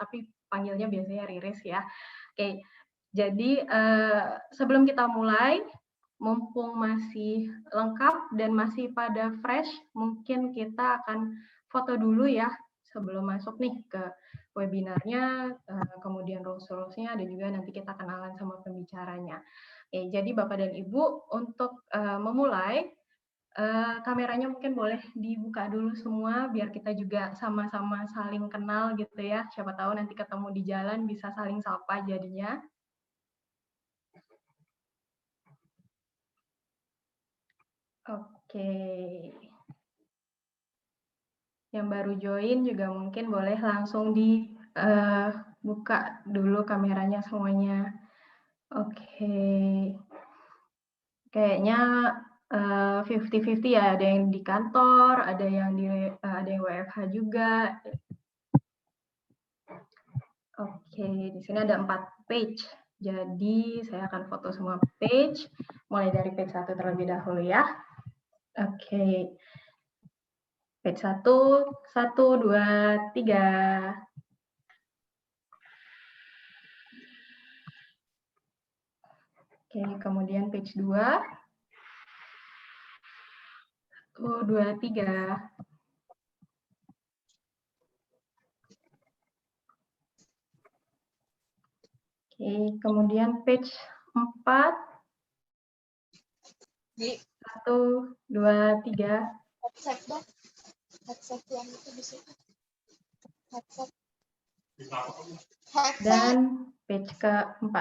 tapi panggilnya biasanya Riris ya. Oke, jadi sebelum kita mulai, mumpung masih lengkap dan masih pada fresh, mungkin kita akan foto dulu ya sebelum masuk nih ke webinarnya, kemudian rules-rules-nya, dan juga nanti kita kenalan sama pembicaranya. Oke, jadi Bapak dan Ibu, untuk memulai, kameranya mungkin boleh dibuka dulu semua, biar kita juga sama-sama saling kenal gitu ya. Siapa tahu nanti ketemu di jalan bisa saling sapa jadinya. Oke. Yang baru join juga mungkin boleh langsung dibuka dulu kameranya semuanya. Oke. Kayaknya 50-50 ya, ada yang di kantor, ada yang WFH juga. Oke, di sini ada 4 page. Jadi saya akan foto semua page, mulai dari page 1 terlebih dahulu ya. Oke. Page 1, 1, 2, 3. Oke, kemudian page 2. 1, 2, 3. Oke, kemudian page 4. 1, 2, 3. Headset yang itu di situ. Dan page ke-4.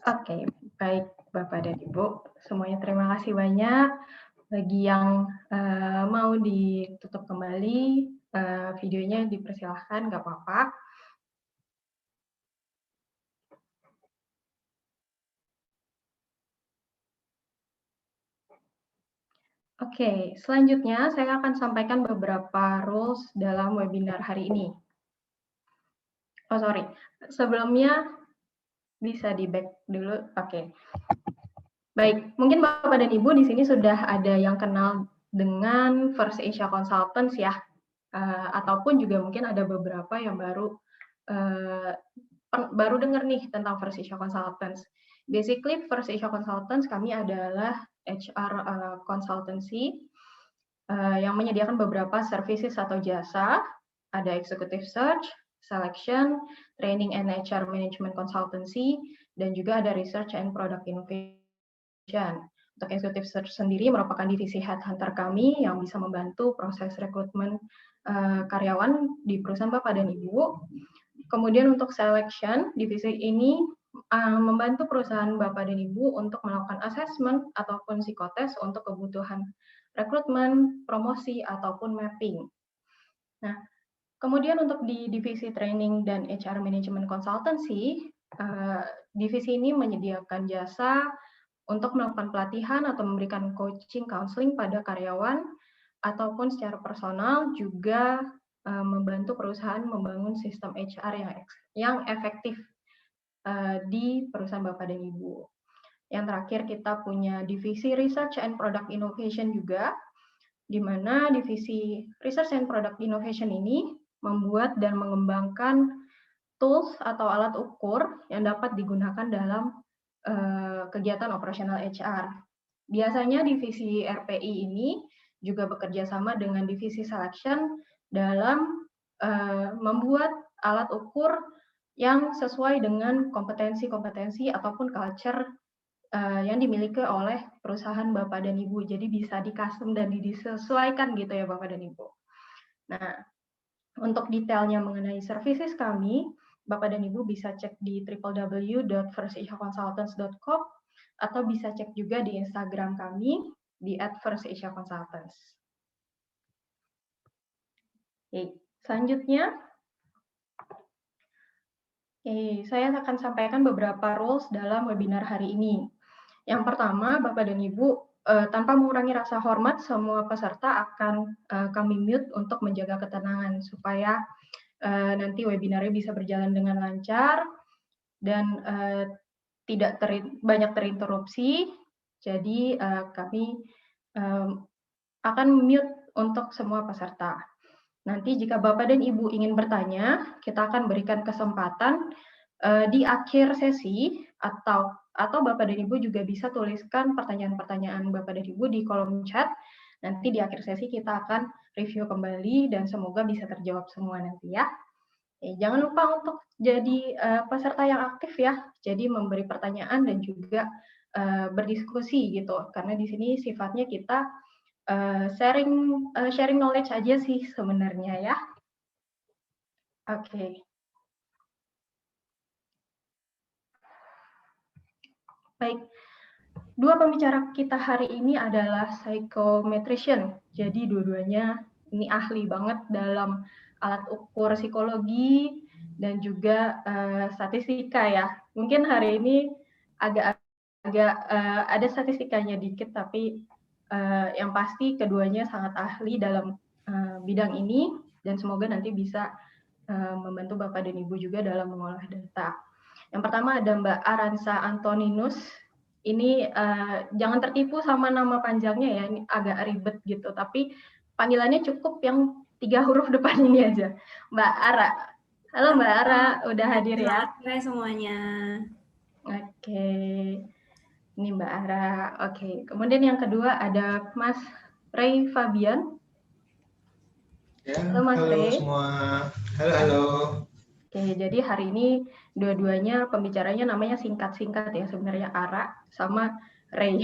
Oke, baik Bapak dan Ibu, semuanya terima kasih banyak. Bagi yang mau ditutup kembali videonya, dipersilahkan, nggak apa-apa. Oke, selanjutnya saya akan sampaikan beberapa rules dalam webinar hari ini. Oh, sorry. Sebelumnya bisa di-back dulu. Oke. Baik, mungkin Bapak dan Ibu di sini sudah ada yang kenal dengan First Asia Consultants ya. Ataupun juga mungkin ada beberapa yang baru dengar nih tentang First Asia Consultants. Basically, First Asia Consultants kami adalah HR consultancy yang menyediakan beberapa services atau jasa. Ada executive search, selection, training and HR management consultancy, dan juga ada research and product innovation. Untuk executive search sendiri merupakan divisi headhunter kami yang bisa membantu proses rekrutmen karyawan di perusahaan Bapak dan Ibu. Kemudian untuk selection, divisi ini membantu perusahaan Bapak dan Ibu untuk melakukan assessment ataupun psikotes untuk kebutuhan rekrutmen, promosi, ataupun mapping. Nah, kemudian untuk di divisi training dan HR management consultancy, divisi ini menyediakan jasa untuk melakukan pelatihan atau memberikan coaching, counseling pada karyawan, ataupun secara personal juga membantu perusahaan membangun sistem HR yang efektif di perusahaan Bapak dan Ibu. Yang terakhir kita punya divisi Research and Product Innovation juga, di mana divisi Research and Product Innovation ini membuat dan mengembangkan tools atau alat ukur yang dapat digunakan dalam kegiatan operasional HR. Biasanya divisi RPI ini juga bekerja sama dengan divisi Selection dalam membuat alat ukur yang sesuai dengan kompetensi-kompetensi ataupun culture yang dimiliki oleh perusahaan Bapak dan Ibu. Jadi bisa di-custom dan disesuaikan gitu ya Bapak dan Ibu. Nah, untuk detailnya mengenai services kami, Bapak dan Ibu bisa cek di www.firstasiaconsultants.com atau bisa cek juga di Instagram kami di @firstasiaconsultants. Oke, selanjutnya saya akan sampaikan beberapa rules dalam webinar hari ini. Yang pertama, Bapak dan Ibu, tanpa mengurangi rasa hormat, semua peserta akan kami mute untuk menjaga ketenangan, supaya nanti webinarnya bisa berjalan dengan lancar dan tidak banyak terinterupsi. Jadi kami akan mute untuk semua peserta. Nanti jika Bapak dan Ibu ingin bertanya, kita akan berikan kesempatan di akhir sesi, atau Bapak dan Ibu juga bisa tuliskan pertanyaan-pertanyaan Bapak dan Ibu di kolom chat. Nanti di akhir sesi kita akan review kembali dan semoga bisa terjawab semua nanti ya. Jangan lupa untuk jadi peserta yang aktif ya, jadi memberi pertanyaan dan juga berdiskusi gitu, karena di sini sifatnya kita sharing knowledge aja sih sebenarnya ya. Oke. Baik. Dua pembicara kita hari ini adalah psychometrician. Jadi dua-duanya ini ahli banget dalam alat ukur psikologi dan juga statistika ya. Mungkin hari ini agak ada statistikanya dikit, tapi yang pasti keduanya sangat ahli dalam bidang ini dan semoga nanti bisa membantu Bapak dan Ibu juga dalam mengolah data. Yang pertama ada Mbak Aransa Antoninus. Ini jangan tertipu sama nama panjangnya ya, ini agak ribet gitu, tapi panggilannya cukup yang 3 huruf depan ini aja. Mbak Ara. Halo Mbak Ara, udah hadir ya? Hai semuanya. Oke, ini Mbak Ara. Oke, kemudian yang kedua ada Mas Ray Fabian. Ya, Halo Mas Ray. Semua. Halo. Oke, jadi hari ini dua-duanya pembicaranya namanya singkat-singkat ya, sebenarnya Ara sama Ray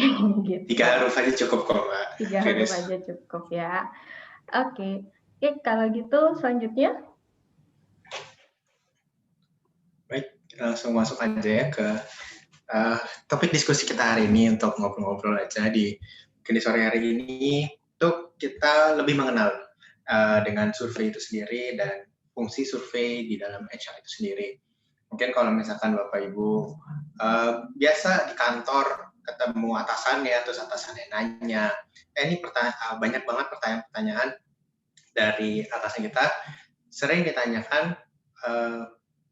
gitu. 3 huruf aja cukup kok, Mbak. 3 huruf aja cukup ya. Oke, kalau gitu selanjutnya. Baik, langsung masuk aja ya ke topik diskusi kita hari ini untuk ngobrol-ngobrol aja di sore hari ini untuk kita lebih mengenal dengan survei itu sendiri dan fungsi survei di dalam HR itu sendiri. Mungkin kalau misalkan Bapak Ibu biasa di kantor ketemu atasannya, terus atasannya nanya, ini banyak banget pertanyaan-pertanyaan dari atasan kita, sering ditanyakan,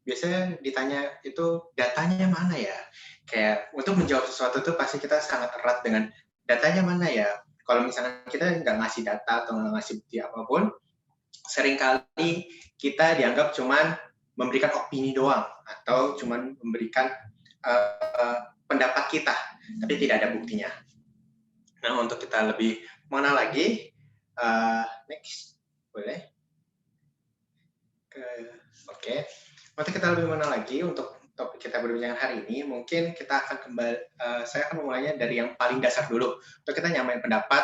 biasanya ditanya itu datanya mana ya? Kayak untuk menjawab sesuatu itu pasti kita sangat erat dengan datanya mana ya? Kalau misalnya kita nggak ngasih data atau nggak ngasih bukti apapun, seringkali kita dianggap cuman memberikan opini doang atau cuman memberikan pendapat kita, tapi tidak ada buktinya. Nah, untuk kita lebih mengenal lagi, next, boleh? Oke. Untuk kita lebih mengenal lagi untuk topik kita berbincang hari ini, mungkin kita akan saya akan memulainya dari yang paling dasar dulu. Untuk kita nyamain pendapat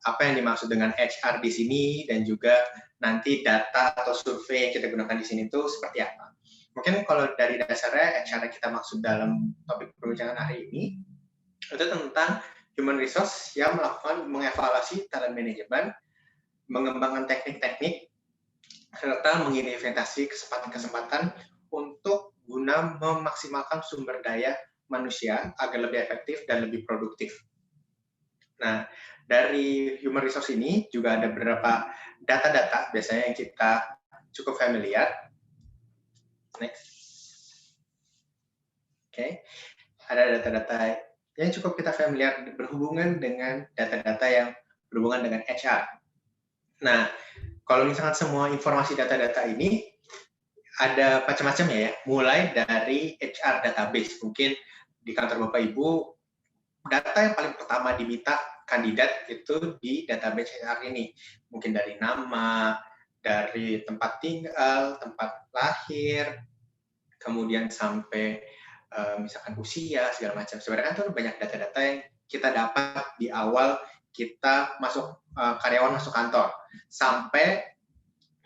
apa yang dimaksud dengan HR di sini dan juga nanti data atau survei yang kita gunakan di sini itu seperti apa. Mungkin kalau dari dasarnya HR yang kita maksud dalam topik perbincangan hari ini itu tentang human resource yang melakukan mengevaluasi talent management, mengembangkan teknik-teknik serta mengidentifikasi kesempatan-kesempatan untuk guna memaksimalkan sumber daya manusia agar lebih efektif dan lebih produktif. Nah, dari human resource ini juga ada beberapa data-data biasanya yang kita cukup familiar. Next. Oke. Ada data-data yang cukup kita familiar berhubungan dengan data-data yang berhubungan dengan HR. Nah, kalau misalkan semua informasi data-data ini ada macam-macam ya, mulai dari HR database. Mungkin di kantor Bapak Ibu, data yang paling pertama diminta kandidat itu di database HR ini. Mungkin dari nama, dari tempat tinggal, tempat lahir, kemudian sampai misalkan usia, segala macam. Sebenarnya kan itu banyak data-data yang kita dapat di awal kita masuk karyawan masuk kantor. Sampai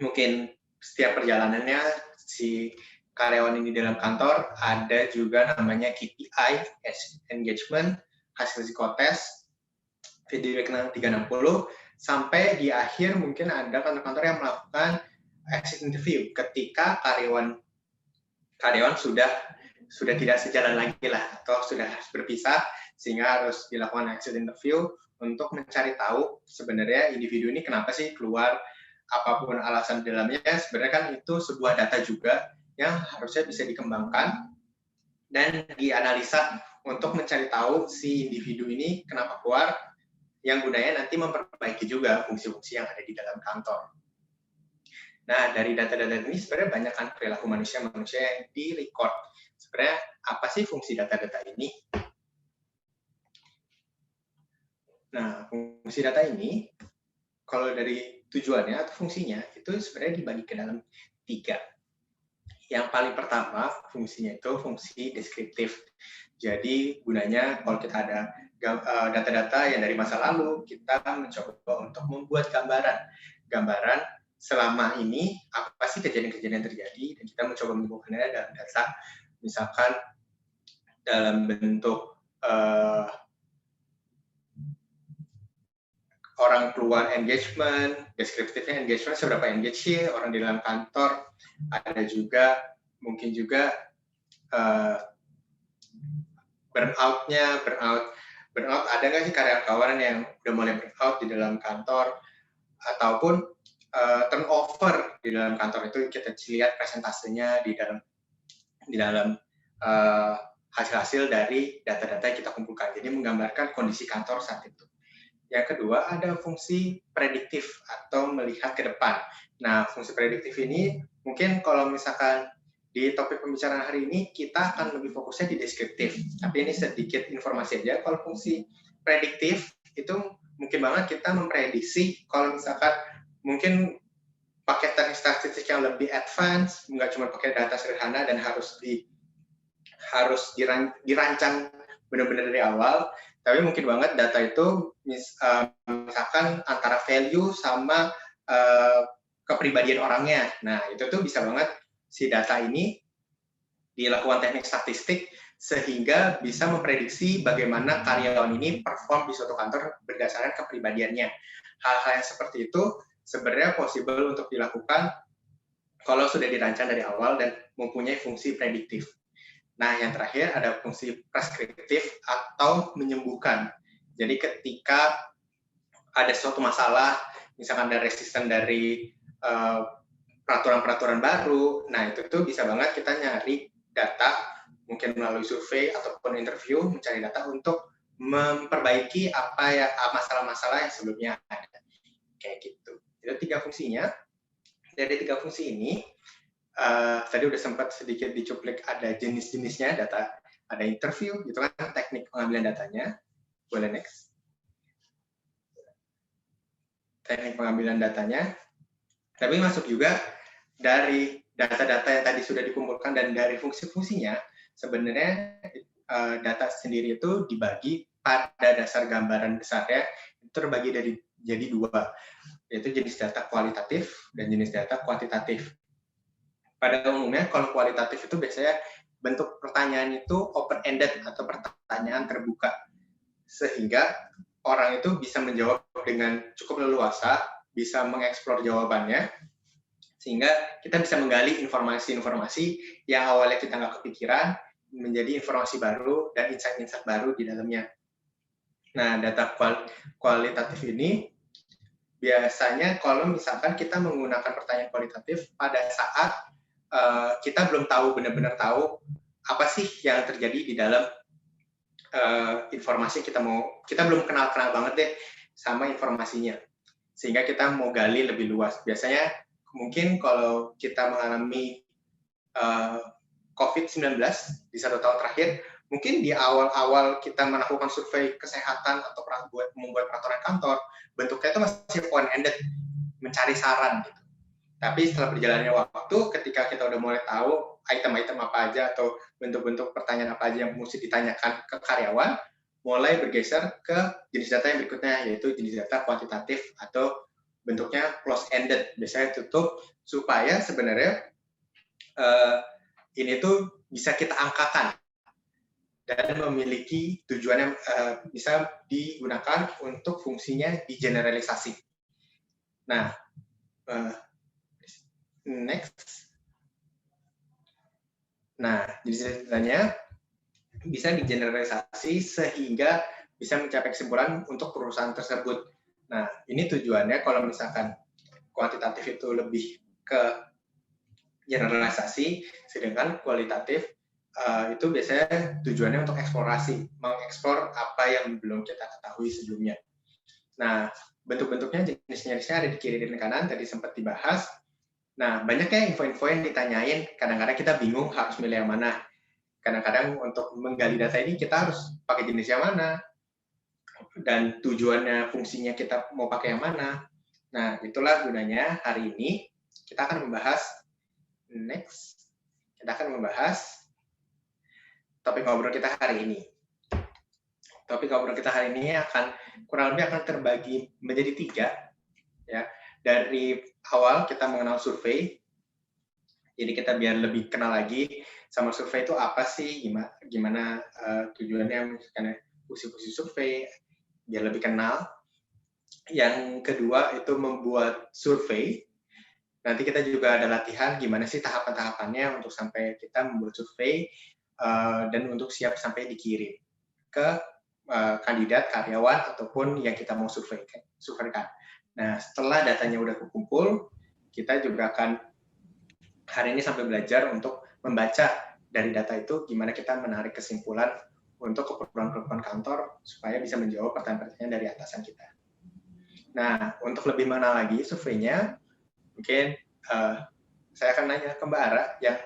mungkin setiap perjalanannya si karyawan ini dalam kantor ada juga namanya KPI, engagement, hasil psikotes, feedback 360, sampai di akhir mungkin ada kantor-kantor yang melakukan exit interview ketika karyawan sudah tidak sejalan lagi lah atau sudah berpisah sehingga harus dilakukan exit interview untuk mencari tahu sebenarnya individu ini kenapa sih keluar, apapun alasan di dalamnya. Sebenarnya kan itu sebuah data juga yang harusnya bisa dikembangkan dan dianalisa untuk mencari tahu si individu ini kenapa keluar, yang gunanya nanti memperbaiki juga fungsi-fungsi yang ada di dalam kantor. Nah, dari data-data ini sebenarnya banyak kan perilaku manusia-manusia yang di-record. Sebenarnya apa sih fungsi data-data ini? Nah, fungsi data ini, kalau dari tujuannya atau fungsinya, itu sebenarnya dibagi ke dalam 3. Yang paling pertama, fungsinya itu fungsi deskriptif. Jadi, gunanya kalau kita ada data-data yang dari masa lalu, kita mencoba untuk membuat gambaran selama ini apa sih kejadian-kejadian yang terjadi, dan kita mencoba mengumpulkannya dalam data, misalkan dalam bentuk orang keluar engagement, deskriptifnya engagement, seberapa engage sih orang di dalam kantor, ada juga mungkin juga burnout ada nggak sih karyawan yang udah mulai burnout di dalam kantor, ataupun turnover di dalam kantor. Itu kita lihat presentasenya di dalam hasil-hasil dari data-data yang kita kumpulkan. Jadi menggambarkan kondisi kantor saat itu. Yang kedua, ada fungsi prediktif atau melihat ke depan. Nah, fungsi prediktif ini mungkin kalau misalkan di topik pembicaraan hari ini kita akan lebih fokusnya di deskriptif. Tapi ini sedikit informasi aja. Kalau fungsi prediktif itu mungkin banget kita memprediksi kalau misalkan mungkin pakai teknik statistik yang lebih advance, nggak cuma pakai data sederhana dan harus dirancang benar-benar dari awal. Tapi mungkin banget data itu misalkan antara value sama kepribadian orangnya. Nah, itu tuh bisa banget si data ini dilakukan teknik statistik sehingga bisa memprediksi bagaimana karyawan ini perform di suatu kantor berdasarkan kepribadiannya. Hal-hal yang seperti itu sebenarnya possible untuk dilakukan kalau sudah dirancang dari awal dan mempunyai fungsi prediktif. Nah, yang terakhir ada fungsi preskriptif atau menyembuhkan. Jadi ketika ada suatu masalah, misalkan ada resisten dari peraturan-peraturan baru, nah itu tuh bisa banget kita nyari data, mungkin melalui survei ataupun interview, mencari data untuk memperbaiki apa ya masalah-masalah yang sebelumnya ada. Kayak gitu. Itu 3 fungsinya. Dari 3 fungsi ini, tadi udah sempat sedikit dicuplik ada jenis-jenisnya data, ada interview gitu kan, teknik pengambilan datanya. Boleh next. Teknik pengambilan datanya. Tapi masuk juga dari data-data yang tadi sudah dikumpulkan dan dari fungsi-fungsinya, sebenarnya data sendiri itu dibagi pada dasar gambaran besarnya itu terbagi jadi 2, yaitu jenis data kualitatif dan jenis data kuantitatif. Pada umumnya kalau kualitatif itu biasanya bentuk pertanyaan itu open-ended atau pertanyaan terbuka, sehingga orang itu bisa menjawab dengan cukup leluasa, bisa mengeksplor jawabannya, sehingga kita bisa menggali informasi-informasi yang awalnya kita nggak kepikiran, menjadi informasi baru dan insight-insight baru di dalamnya. Nah, data kualitatif ini biasanya kalau misalkan kita menggunakan pertanyaan kualitatif pada saat kita belum tahu, benar-benar tahu apa sih yang terjadi di dalam informasi kita belum kenal-kenal banget deh sama informasinya, sehingga kita mau gali lebih luas. Biasanya mungkin kalau kita mengalami COVID-19 di 1 tahun terakhir, mungkin di awal-awal kita melakukan survei kesehatan atau membuat peraturan kantor, bentuknya itu masih open-ended, mencari saran gitu. Tapi setelah berjalannya waktu, ketika kita udah mulai tahu item-item apa aja atau bentuk-bentuk pertanyaan apa aja yang mesti ditanyakan ke karyawan, mulai bergeser ke jenis data yang berikutnya, yaitu jenis data kuantitatif atau bentuknya close-ended, biasanya tutup, supaya sebenarnya ini tuh bisa kita angkakan dan memiliki tujuan yang bisa digunakan untuk fungsinya digeneralisasi. Nah, next. Nah, jenis datanya bisa digeneralisasi sehingga bisa mencapai kesimpulan untuk perusahaan tersebut. Nah, ini tujuannya kalau misalkan kuantitatif itu lebih ke generalisasi, sedangkan kualitatif itu biasanya tujuannya untuk eksplorasi, mengeksplor apa yang belum kita ketahui sebelumnya. Nah, bentuk-bentuknya, jenis-jenisnya ada di kiri dan kanan, tadi sempat dibahas. Nah, banyaknya info-info yang ditanyain, kadang-kadang kita bingung harus milih yang mana. Kadang-kadang untuk menggali data ini kita harus pakai jenis yang mana, dan tujuannya, fungsinya kita mau pakai yang mana. Nah, itulah gunanya hari ini kita akan membahas topik ngobrol kita hari ini. Topik ngobrol kita hari ini kurang lebih akan terbagi menjadi 3. Ya. Dari awal kita mengenal survei, jadi kita biar lebih kenal lagi sama survei itu apa sih, gimana tujuannya, misalkan fungsi-fungsi survei, biar lebih kenal. Yang kedua itu membuat survei. Nanti kita juga ada latihan gimana sih tahapan-tahapannya untuk sampai kita membuat survei dan untuk siap sampai dikirim ke kandidat, karyawan, ataupun yang kita mau surveikan. Nah, setelah datanya udah kumpul, kita juga akan hari ini sampai belajar untuk membaca dari data itu gimana kita menarik kesimpulan untuk keperluan kantor supaya bisa menjawab pertanyaan-pertanyaan dari atasan kita. Nah, untuk lebih mengenal lagi surveinya, mungkin saya akan nanya ke Mbak Ara yang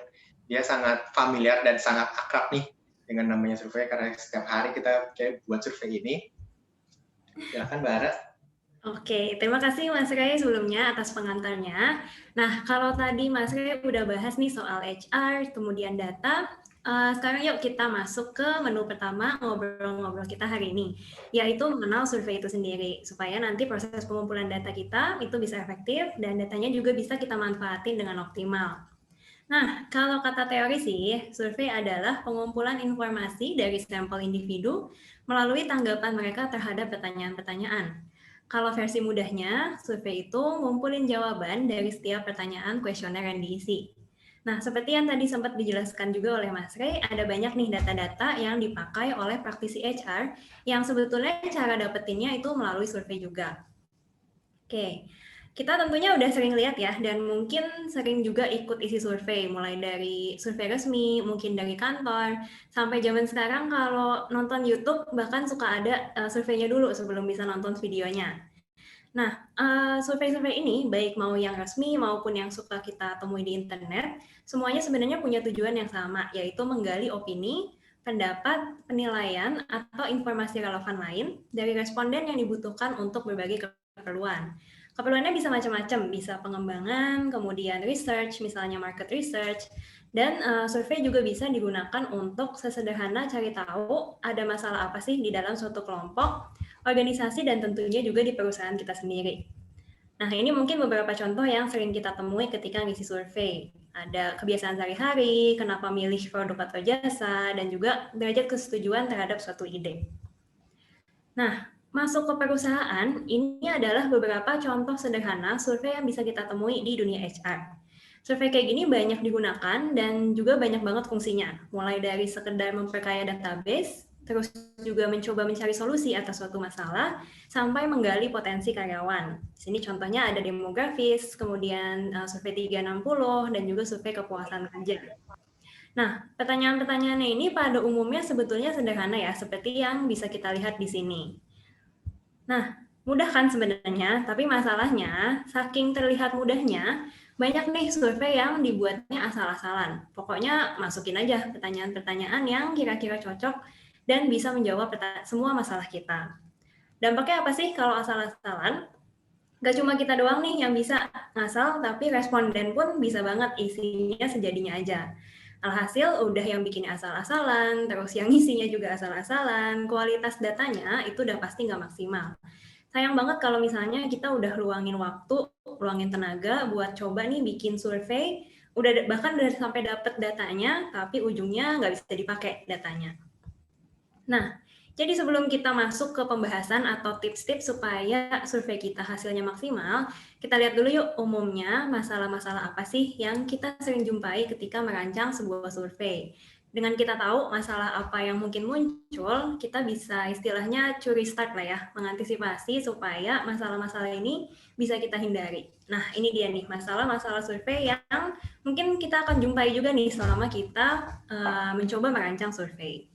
dia sangat familiar dan sangat akrab nih dengan namanya survei karena setiap hari kita buat survei ini. Silakan Mbak Ara. Oke, terima kasih Mas Ray sebelumnya atas pengantarnya. Nah, kalau tadi Mas Ray udah bahas nih soal HR, kemudian data, sekarang yuk kita masuk ke menu pertama ngobrol-ngobrol kita hari ini, yaitu mengenal survei itu sendiri, supaya nanti proses pengumpulan data kita itu bisa efektif dan datanya juga bisa kita manfaatin dengan optimal. Nah, kalau kata teori sih, survei adalah pengumpulan informasi dari sampel individu melalui tanggapan mereka terhadap pertanyaan-pertanyaan. Kalau versi mudahnya, survei itu ngumpulin jawaban dari setiap pertanyaan kuesioner yang diisi. Nah, seperti yang tadi sempat dijelaskan juga oleh Mas Ray, ada banyak nih data-data yang dipakai oleh praktisi HR yang sebetulnya cara dapetinnya itu melalui survei juga. Oke, kita tentunya udah sering lihat ya, dan mungkin sering juga ikut isi survei, mulai dari survei resmi, mungkin dari kantor, sampai zaman sekarang kalau nonton YouTube bahkan suka ada surveinya dulu sebelum bisa nonton videonya. Nah, survei-survei ini, baik mau yang resmi maupun yang suka kita temui di internet, semuanya sebenarnya punya tujuan yang sama, yaitu menggali opini, pendapat, penilaian, atau informasi relevan lain dari responden yang dibutuhkan untuk berbagai keperluan. Keperluannya bisa macam-macam, bisa pengembangan, kemudian research, misalnya market research, dan survei juga bisa digunakan untuk sesederhana cari tahu ada masalah apa sih di dalam suatu kelompok, organisasi, dan tentunya juga di perusahaan kita sendiri. Nah, ini mungkin beberapa contoh yang sering kita temui ketika ngisi survei. Ada kebiasaan sehari-hari, kenapa milih produk atau jasa, dan juga derajat kesetujuan terhadap suatu ide. Nah, masuk ke perusahaan, ini adalah beberapa contoh sederhana survei yang bisa kita temui di dunia HR. Survei kayak gini banyak digunakan dan juga banyak banget fungsinya, mulai dari sekedar memperkaya database, terus juga mencoba mencari solusi atas suatu masalah, sampai menggali potensi karyawan. Di sini contohnya ada demografis, kemudian survei 360, dan juga survei kepuasan kerja. Nah, pertanyaan-pertanyaannya ini pada umumnya sebetulnya sederhana ya, seperti yang bisa kita lihat di sini. Nah, mudah kan sebenarnya, tapi masalahnya, saking terlihat mudahnya, banyak nih survei yang dibuatnya asal-asalan. Pokoknya masukin aja pertanyaan-pertanyaan yang kira-kira cocok dan bisa menjawab semua masalah kita. Dampaknya apa sih kalau asal-asalan? Gak cuma kita doang nih yang bisa ngasal, tapi responden pun bisa banget isinya sejadinya aja. Alhasil udah yang bikin asal-asalan, terus yang isinya juga asal-asalan, kualitas datanya itu udah pasti nggak maksimal. Sayang banget kalau misalnya kita udah luangin waktu, luangin tenaga buat coba nih bikin survei, bahkan udah sampai dapet datanya, tapi ujungnya nggak bisa dipakai datanya. Nah, jadi sebelum kita masuk ke pembahasan atau tips-tips supaya survei kita hasilnya maksimal, kita lihat dulu yuk umumnya masalah-masalah apa sih yang kita sering jumpai ketika merancang sebuah survei. Dengan kita tahu masalah apa yang mungkin muncul, kita bisa istilahnya curi start lah ya, mengantisipasi supaya masalah-masalah ini bisa kita hindari. Nah, ini dia nih masalah-masalah survei yang mungkin kita akan jumpai juga nih selama kita mencoba merancang survei.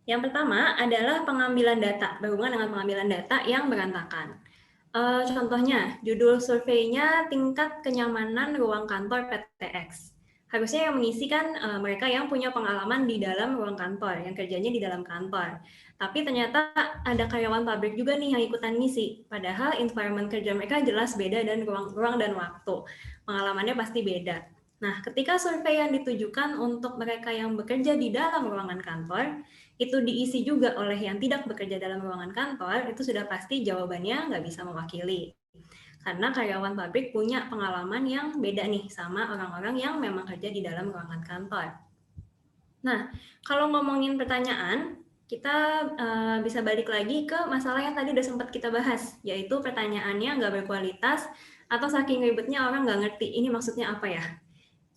Yang pertama adalah pengambilan data, berhubungan dengan pengambilan data yang berantakan. Contohnya, judul surveinya tingkat kenyamanan ruang kantor PTX. Harusnya yang mengisi kan mereka yang punya pengalaman di dalam ruang kantor, yang kerjanya di dalam kantor. Tapi ternyata ada karyawan pabrik juga nih yang ikutan ngisi. Padahal environment kerja mereka jelas beda dan ruang dan waktu. Pengalamannya pasti beda. Nah, ketika survei yang ditujukan untuk mereka yang bekerja di dalam ruangan kantor, itu diisi juga oleh yang tidak bekerja dalam ruangan kantor, itu sudah pasti jawabannya nggak bisa mewakili. Karena karyawan pabrik punya pengalaman yang beda nih sama orang-orang yang memang kerja di dalam ruangan kantor. Nah, kalau ngomongin pertanyaan, kita bisa balik lagi ke masalah yang tadi udah sempat kita bahas, yaitu pertanyaannya nggak berkualitas atau saking ribetnya orang nggak ngerti ini maksudnya apa ya.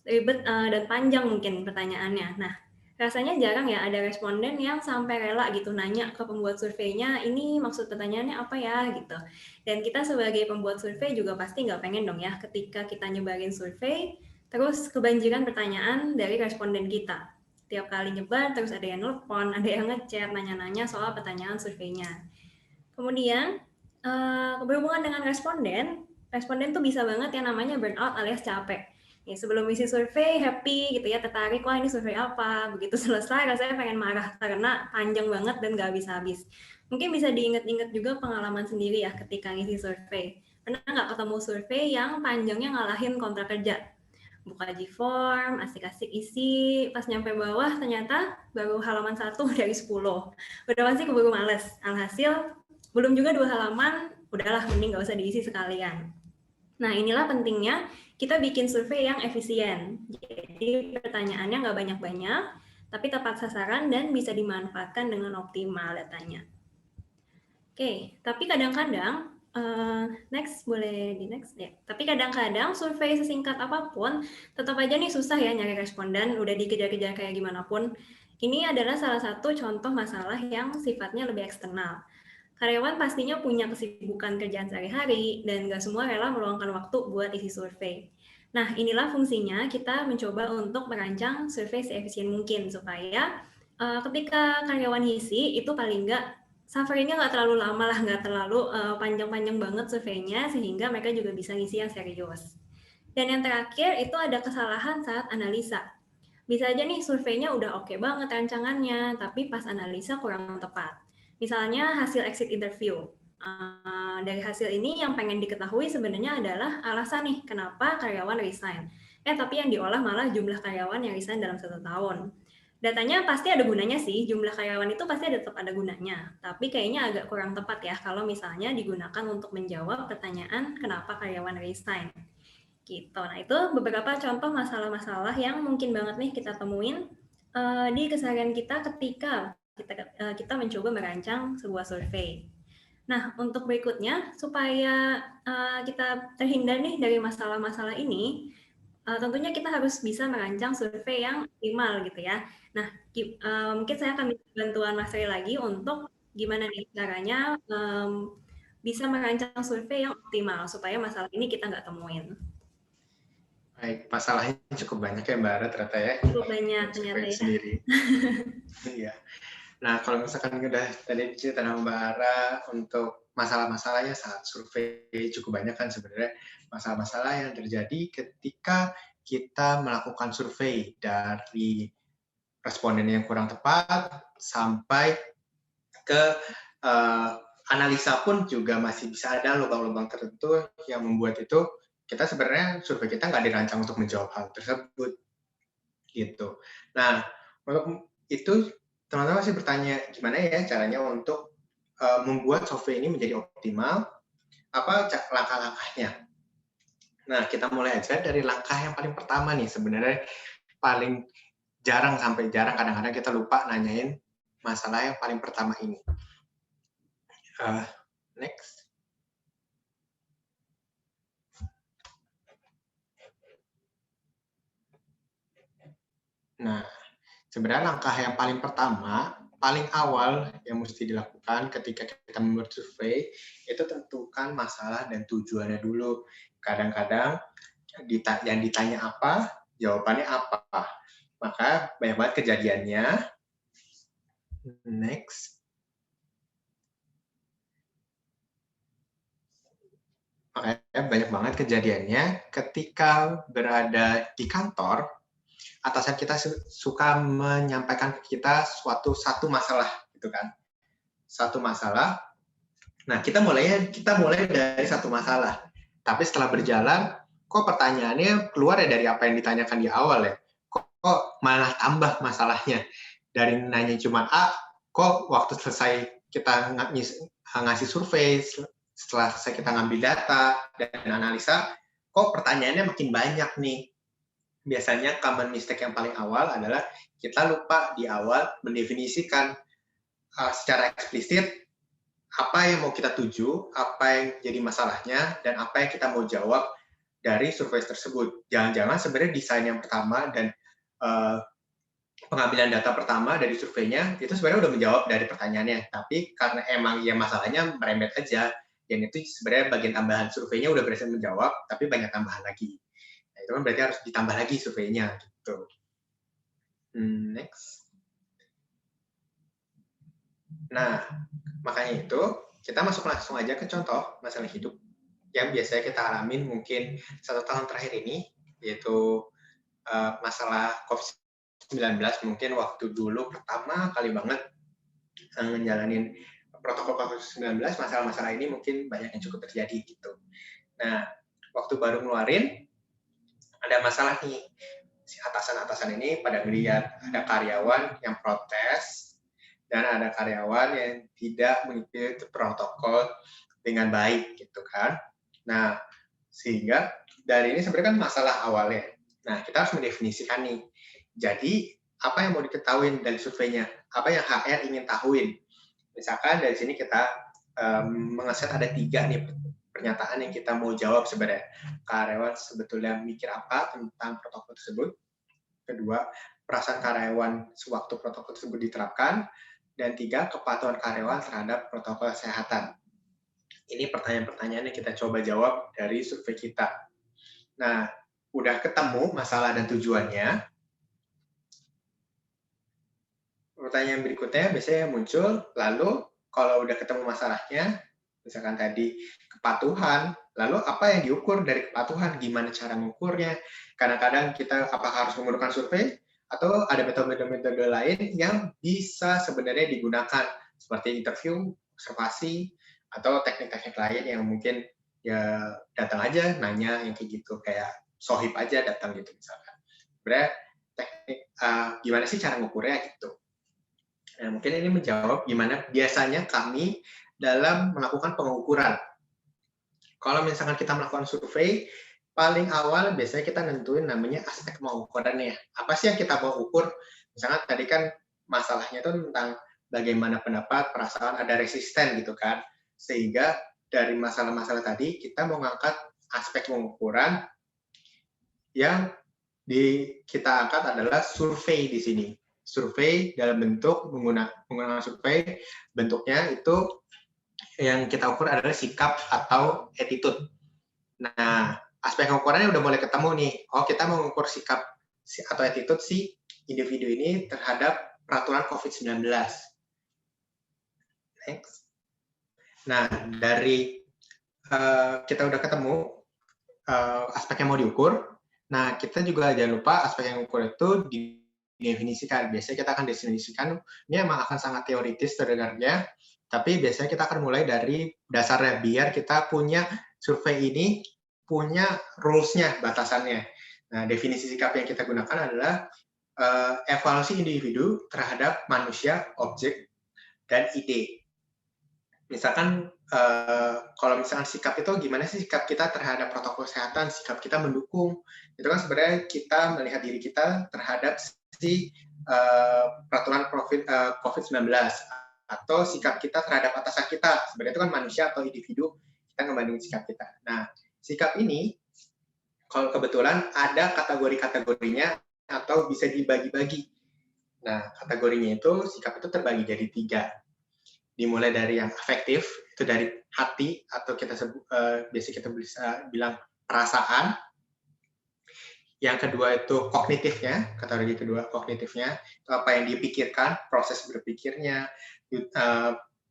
Ribet dan panjang mungkin pertanyaannya. Nah, rasanya jarang ya ada responden yang sampai rela gitu nanya ke pembuat surveinya, ini maksud pertanyaannya apa ya gitu. Dan kita sebagai pembuat survei juga pasti nggak pengen dong ya ketika kita nyebarin survei, terus kebanjiran pertanyaan dari responden kita. Tiap kali nyebar terus ada yang nelpon, ada yang ngechat, nanya-nanya soal pertanyaan surveinya. Kemudian, berhubungan dengan responden tuh bisa banget yang namanya burnout alias capek. Ya, sebelum isi survei happy gitu ya, tertarik, wah ini survei apa, begitu selesai rasanya pengen marah karena panjang banget dan gak habis-habis. Mungkin bisa diingat-ingat juga pengalaman sendiri ya ketika ngisi survei. Pernah nggak ketemu survei yang panjangnya ngalahin kontrak kerja? Buka G-form, asik-asik isi, pas nyampe bawah ternyata baru halaman 1 dari 10. Udah pasti keburu males. Alhasil, belum juga 2 halaman, udahlah mending nggak usah diisi sekalian. Nah, inilah pentingnya kita bikin survei yang efisien. Jadi pertanyaannya nggak banyak-banyak, tapi tepat sasaran dan bisa dimanfaatkan dengan optimal datanya. Oke, tapi kadang-kadang, next boleh di next ya. Tapi kadang-kadang survei sesingkat apapun, tetap aja nih susah ya nyari responden, udah dikejar-kejar kayak gimana pun. Ini adalah salah satu contoh masalah yang sifatnya lebih eksternal. Karyawan pastinya punya kesibukan kerjaan sehari-hari, dan nggak semua rela meluangkan waktu buat isi survei. Nah, inilah fungsinya kita mencoba untuk merancang survei seefisien mungkin, supaya ketika karyawan isi, itu paling nggak suffering-nya nggak terlalu lama lah, nggak terlalu panjang-panjang banget surveinya, sehingga mereka juga bisa ngisi yang serius. Dan yang terakhir, itu ada kesalahan saat analisa. Bisa aja nih surveinya udah oke banget rancangannya, tapi pas analisa kurang tepat. Misalnya hasil exit interview. Dari hasil ini yang pengen diketahui sebenarnya adalah alasan nih kenapa karyawan resign. Tapi yang diolah malah jumlah karyawan yang resign dalam 1 tahun. Datanya pasti ada gunanya sih, jumlah karyawan itu pasti tetap ada gunanya. Tapi kayaknya agak kurang tepat ya kalau misalnya digunakan untuk menjawab pertanyaan kenapa karyawan resign. Gitu. Nah, itu beberapa contoh masalah-masalah yang mungkin banget nih kita temuin di keseharian kita ketika kita mencoba merancang sebuah survei. Nah, untuk berikutnya, supaya kita terhindar nih dari masalah-masalah ini, tentunya kita harus bisa merancang survei yang optimal gitu ya. Nah, mungkin saya akan minta bantuan Mas Ray lagi untuk gimana nih caranya bisa merancang survei yang optimal supaya masalah ini kita nggak temuin. Baik, masalahnya cukup banyak ya Mbak Ara ternyata ya. Cukup banyak ternyata ya. Sendiri. Iya. Nah, kalau misalkan udah tadi cerita sama Mbak Ara untuk masalah-masalahnya saat survei cukup banyak kan sebenarnya masalah-masalah yang terjadi ketika kita melakukan survei dari responden yang kurang tepat sampai ke analisa pun juga masih bisa ada lubang-lubang tertentu yang membuat itu kita sebenarnya survei kita nggak dirancang untuk menjawab hal tersebut gitu. Nah, untuk itu teman-teman masih bertanya gimana ya caranya untuk membuat survei ini menjadi optimal, apa langkah-langkahnya. Nah, kita mulai aja dari langkah yang paling pertama nih, sebenarnya paling jarang kadang-kadang kita lupa nanyain masalah yang paling pertama ini. Next. Nah, sebenarnya langkah yang paling pertama, paling awal yang mesti dilakukan ketika kita membuat survei, itu tentukan masalah dan tujuannya dulu. Kadang-kadang yang ditanya apa, jawabannya apa. Maka banyak banget kejadiannya, Next. Makanya banyak banget kejadiannya ketika berada di kantor, atasan kita suka menyampaikan ke kita satu masalah gitu kan. Satu masalah. Nah, kita mulai dari satu masalah. Tapi setelah berjalan, kok pertanyaannya keluar ya dari apa yang ditanyakan di awal ya. Kok malah tambah masalahnya. Dari nanya cuma A, kok waktu selesai kita ngasih survei, setelah selesai kita ngambil data dan analisa, kok pertanyaannya makin banyak nih. Biasanya common mistake yang paling awal adalah kita lupa di awal mendefinisikan secara eksplisit apa yang mau kita tuju, apa yang jadi masalahnya, dan apa yang kita mau jawab dari survei tersebut. Jangan-jangan sebenarnya desain yang pertama dan pengambilan data pertama dari surveinya itu sebenarnya udah menjawab dari pertanyaannya, tapi karena emang ya masalahnya merembet aja, dan itu sebenarnya bagian tambahan surveinya udah berhasil menjawab, tapi banyak tambahan lagi. Nah, itu kan berarti harus ditambah lagi surveinya gitu. Next. Nah, makanya itu kita masuk langsung aja ke contoh masalah hidup yang biasanya kita alamin mungkin 1 tahun terakhir ini, yaitu masalah COVID-19. Mungkin waktu dulu pertama kali banget ngejalanin protokol COVID-19, masalah-masalah ini mungkin banyak yang cukup terjadi gitu. Nah, waktu baru ngeluarin, ada masalah nih. Si atasan-atasan ini pada melihat ada karyawan yang protes, dan ada karyawan yang tidak mengikuti protokol dengan baik gitu kan. Nah, sehingga dari ini sebenarnya kan masalah awalnya. Nah, kita harus mendefinisikan nih. Jadi, apa yang mau diketahui dari surveinya? Apa yang HR ingin tahuin? Misalkan dari sini kita mengeset ada 3 nih pernyataan yang kita mau jawab sebenarnya. Karyawan sebetulnya mikir apa tentang protokol tersebut? Kedua, perasaan karyawan sewaktu protokol tersebut diterapkan. Dan 3, kepatuhan karyawan terhadap protokol kesehatan. Ini pertanyaan-pertanyaan yang kita coba jawab dari survei kita. Nah, udah ketemu masalah dan tujuannya. Pertanyaan berikutnya biasanya muncul, lalu kalau udah ketemu masalahnya, misalkan tadi kepatuhan, lalu apa yang diukur dari kepatuhan? Gimana cara mengukurnya? Kadang-kadang kita apakah harus menggunakan survei, atau ada metode-metode lain yang bisa sebenarnya digunakan, seperti interview, observasi, atau teknik-teknik lain yang mungkin ya datang aja nanya yang kayak gitu, kayak sohib aja datang gitu misalkan. Sebenarnya teknik gimana sih cara mengukurnya gitu. Nah, mungkin ini menjawab gimana biasanya kami dalam melakukan pengukuran. Kalau misalkan kita melakukan survei, paling awal biasanya kita nentuin namanya aspek pengukurannya. Apa sih yang kita mau ukur? Misalkan tadi kan masalahnya itu tentang bagaimana pendapat, perasaan, ada resisten gitu kan. Sehingga dari masalah-masalah tadi kita mau ngangkat aspek pengukuran yang kita angkat adalah survei di sini. Survei dalam bentuk menggunakan survei, bentuknya itu yang kita ukur adalah sikap atau attitude. Nah, aspek pengukurannya udah mulai ketemu nih. Oh, kita mau mengukur sikap atau attitude si individu ini terhadap peraturan COVID-19. Next. Nah, dari kita udah ketemu aspek yang mau diukur. Nah, kita juga jangan lupa aspek yang ukur itu didefinisikan. Biasanya kita akan definisikan, ini emang akan sangat teoritis terdengarnya, tapi biasanya kita akan mulai dari dasarnya, biar kita punya survei ini punya rules-nya, batasannya. Nah, definisi sikap yang kita gunakan adalah evaluasi individu terhadap manusia, objek, dan ide. Misalkan kalau misalkan sikap itu gimana sih sikap kita terhadap protokol kesehatan, sikap kita mendukung, itu kan sebenarnya kita melihat diri kita terhadap si peraturan COVID-19, atau sikap kita terhadap atasan kita, sebenarnya itu kan manusia atau individu, kita ngebandingin sikap kita. Nah, sikap ini kalau kebetulan ada kategori-kategorinya atau bisa dibagi-bagi. Nah, kategorinya itu sikap itu terbagi jadi 3. Dimulai dari yang afektif, itu dari hati, atau kita biasa kita bisa bilang perasaan. Yang kedua itu kognitifnya, kategori kedua kognitifnya, itu apa yang dipikirkan, proses berpikirnya,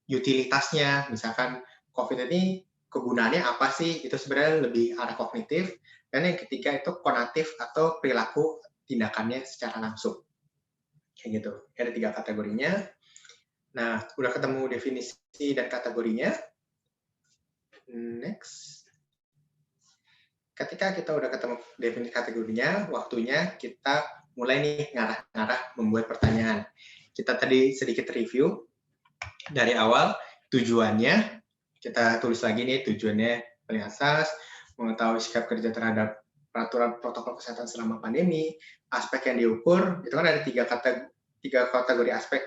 utilitasnya, misalkan COVID ini kegunaannya apa sih, itu sebenarnya lebih arah kognitif. Dan yang ketiga itu konatif atau perilaku tindakannya secara langsung. Kayak gitu, ada 3 kategorinya. Nah, udah ketemu definisi dan kategorinya. Next. Ketika kita udah ketemu definisi kategorinya, waktunya kita mulai nih ngarah-ngarah membuat pertanyaan. Kita tadi sedikit review dari awal tujuannya, kita tulis lagi nih tujuannya paling asas, mengetahui sikap kerja terhadap peraturan protokol kesehatan selama pandemi, aspek yang diukur, itu kan ada 3 kategori aspek.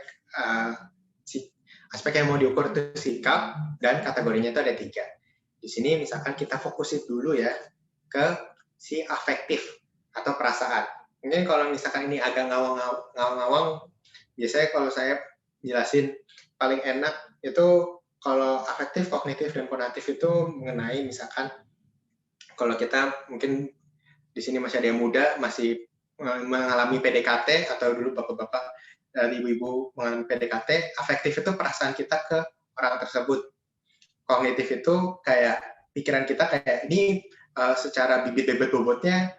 Aspek yang mau diukur itu sikap, dan kategorinya itu ada 3. Di sini misalkan kita fokusin dulu ya, ke si afektif atau perasaan. Mungkin kalau misalkan ini agak ngawang-ngawang, biasanya kalau saya jelasin paling enak itu kalau afektif, kognitif, dan konatif itu mengenai misalkan kalau kita mungkin di sini masih ada yang muda, masih mengalami PDKT atau dulu bapak-bapak dan ibu-ibu mengalami PDKT, afektif itu perasaan kita ke orang tersebut. Kognitif itu kayak pikiran kita kayak ini secara bibit-bibit bobotnya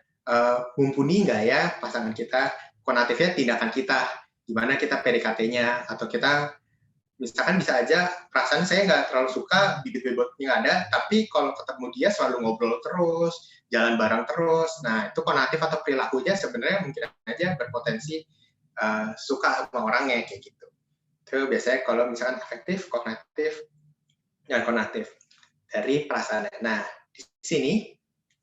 mumpuni nggak ya pasangan kita. Konatifnya tindakan kita, gimana kita PDKT-nya, atau kita misalkan bisa aja perasaan saya nggak terlalu suka, bibit-bibitnya nggak ada, tapi kalau ketemu dia selalu ngobrol terus, jalan bareng terus. Nah, itu konatif atau perilakunya sebenarnya mungkin aja berpotensi suka sama orangnya kayak gitu. Itu biasanya kalau misalkan afektif, kognitif, dan konatif dari perasaannya. Nah, di sini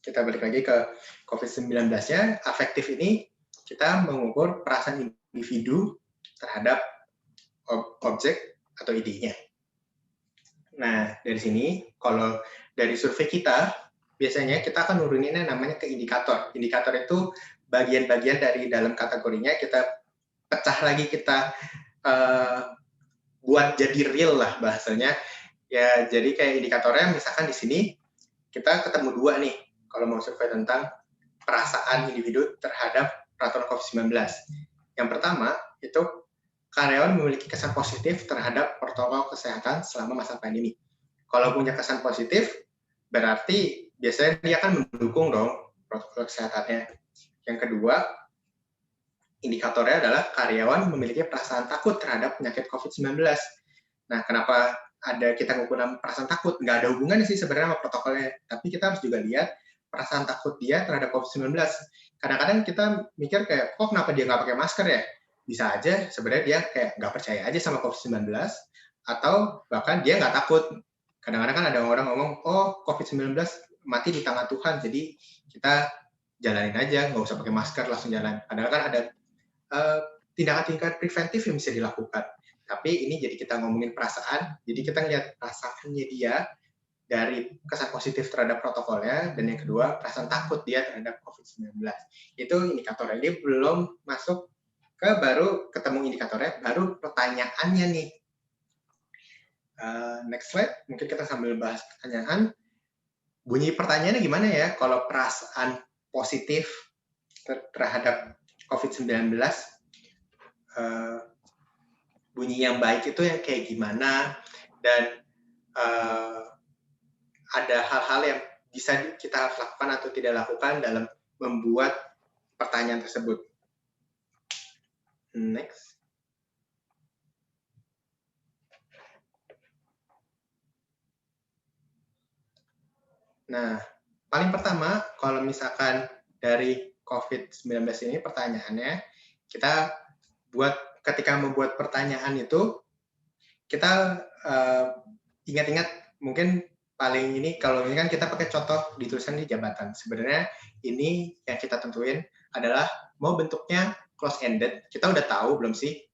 kita balik lagi ke COVID-19-nya, afektif ini kita mengukur perasaan individu terhadap objek atau idenya. Nah, dari sini, kalau dari survei kita, biasanya kita akan nuruninnya namanya ke indikator. Indikator itu bagian-bagian dari dalam kategorinya, kita pecah lagi, kita buat jadi real lah bahasanya. Ya, jadi kayak indikatornya, misalkan di sini, kita ketemu 2 nih, kalau mau survei tentang perasaan individu terhadap peraturan COVID-19. Yang pertama, itu karyawan memiliki kesan positif terhadap protokol kesehatan selama masa pandemi. Kalau punya kesan positif, berarti biasanya dia akan mendukung dong protokol kesehatannya. Yang kedua, indikatornya adalah karyawan memiliki perasaan takut terhadap penyakit COVID-19. Nah, kenapa ada kita ngukur perasaan takut? Nggak ada hubungannya sih sebenarnya sama protokolnya, tapi kita harus juga lihat perasaan takut dia terhadap COVID-19. Kadang-kadang kita mikir kayak, kok kenapa dia nggak pakai masker ya? Bisa aja sebenarnya dia kayak nggak percaya aja sama COVID-19, atau bahkan dia nggak takut. Kadang-kadang kan ada orang ngomong, oh COVID-19 mati di tangan Tuhan, jadi kita jalanin aja, nggak usah pakai masker, langsung jalan. Kadang-kadang ada tindakan-tindakan preventif yang bisa dilakukan. Tapi ini jadi kita ngomongin perasaan, jadi kita ngeliat perasaannya dia dari kesan positif terhadap protokolnya, dan yang kedua perasaan takut dia terhadap COVID-19. Itu indikatornya. Ini belum masuk ke baru ketemu indikatornya, baru pertanyaannya nih. Next slide, mungkin kita sambil bahas pertanyaan. Bunyi pertanyaannya gimana ya kalau perasaan positif terhadap COVID-19, bunyi yang baik itu yang kayak gimana, dan ada hal-hal yang bisa kita lakukan atau tidak lakukan dalam membuat pertanyaan tersebut. Next. Nah, paling pertama, kalau misalkan dari COVID-19 ini pertanyaannya, kita buat ketika membuat pertanyaan itu, kita ingat-ingat mungkin paling ini, kalau ini kan kita pakai contoh ditulisan di jabatan. Sebenarnya ini yang kita tentuin adalah mau bentuknya close-ended. Kita udah tahu belum sih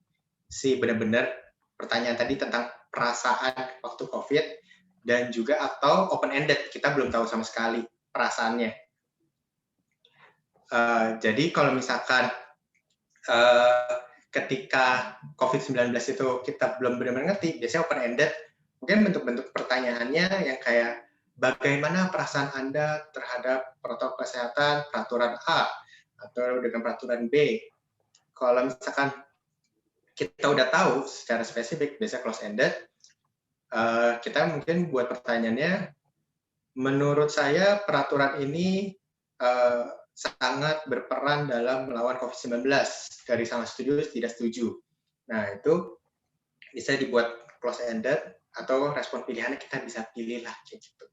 benar-benar pertanyaan tadi tentang perasaan waktu COVID, dan juga atau open-ended. Kita belum tahu sama sekali perasaannya. Jadi kalau misalkan ketika COVID-19 itu kita belum benar-benar ngerti, biasanya open-ended, mungkin bentuk-bentuk pertanyaannya yang kayak bagaimana perasaan Anda terhadap protokol kesehatan peraturan A, atau dengan peraturan B. Kalau misalkan kita udah tahu secara spesifik, biasanya close-ended, kita mungkin buat pertanyaannya, menurut saya peraturan ini sangat berperan dalam melawan COVID-19. Dari sangat setuju, tidak setuju. Nah, itu bisa dibuat close-ended, atau respon pilihannya kita bisa pilih lah, kayak gitu.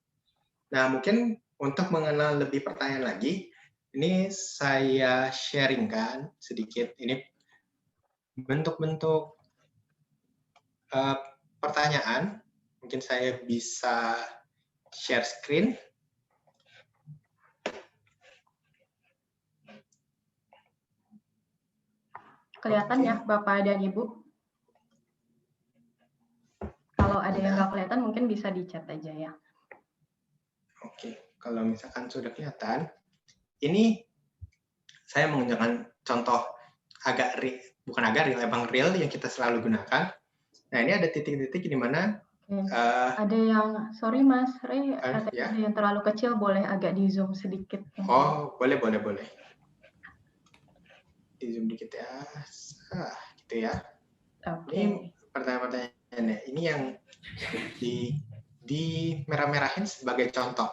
Nah, mungkin untuk mengenal lebih pertanyaan lagi, ini saya sharingkan sedikit. Ini bentuk-bentuk pertanyaan. Mungkin saya bisa share screen. Kelihatan ya Bapak dan Ibu? Kalau ada yang nggak kelihatan mungkin bisa di chat aja ya. Oke, kalau misalkan sudah kelihatan, ini saya menggunakan contoh bukan agak real, emang real yang kita selalu gunakan. Nah, ini ada titik-titik di mana ada yang, sorry Mas Ray, ya? ada yang terlalu kecil, boleh agak di zoom sedikit. Oh, boleh. Di zoom dikit ya, gitu ya. Ini pertanyaan-pertanyaannya, ini yang di merah-merahin sebagai contoh,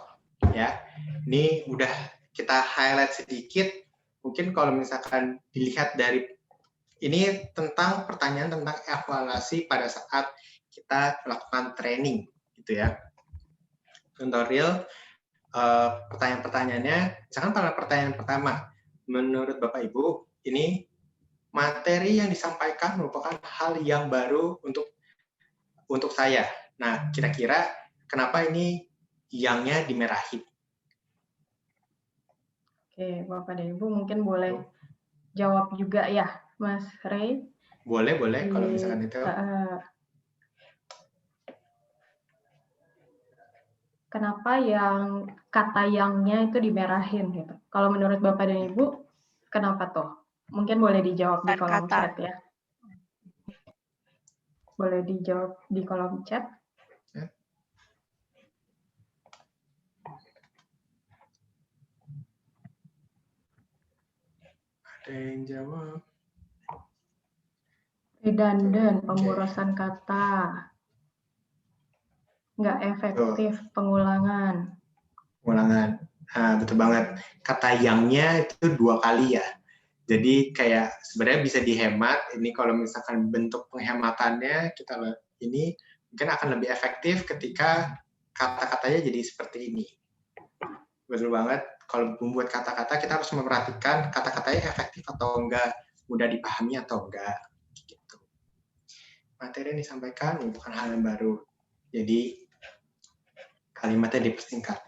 ya. Ini udah kita highlight sedikit. Mungkin kalau misalkan dilihat dari ini tentang pertanyaan tentang evaluasi pada saat kita melakukan training, gitu ya. Contoh real, pertanyaan-pertanyaannya, misalkan pada pertanyaan pertama, menurut Bapak Ibu, ini materi yang disampaikan merupakan hal yang baru untuk saya. Nah, kira-kira kenapa ini yangnya dimerahin? Oke, Bapak dan Ibu mungkin boleh jawab juga ya, Mas Ray. Boleh kalau misalkan itu. Kenapa yang kata yangnya itu dimerahin gitu? Kalau menurut Bapak dan Ibu, kenapa tuh? Mungkin boleh dijawab di kolom chat ya. Boleh dijawab di kolom chat. Ada yang jawab. Redundant, pemborosan kata. Nggak efektif, pengulangan. Nah, betul banget. Kata yangnya itu 2 kali ya. Jadi kayak sebenarnya bisa dihemat. Ini kalau misalkan bentuk penghematannya kita ini mungkin akan lebih efektif ketika kata-katanya jadi seperti ini. Betul banget. Kalau membuat kata-kata kita harus memperhatikan kata-katanya efektif atau enggak, mudah dipahami atau enggak. Gitu. Materi yang disampaikan bukan hal yang baru. Jadi kalimatnya dipersingkat.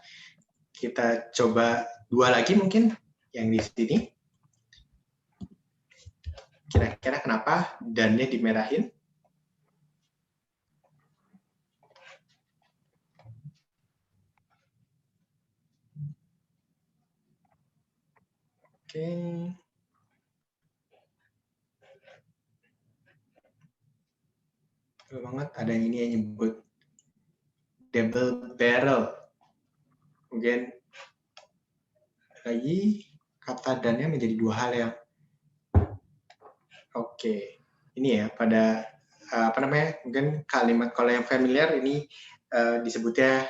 Kita coba 2 lagi mungkin yang di sini. Kira-kira kenapa dannya dimerahin? Oke. Betul banget, ada yang ini yang nyebut double barrel. Kemudian lagi kata dannya menjadi 2 hal yang oke. Ini ya pada mungkin kalimat kalau yang familiar ini disebutnya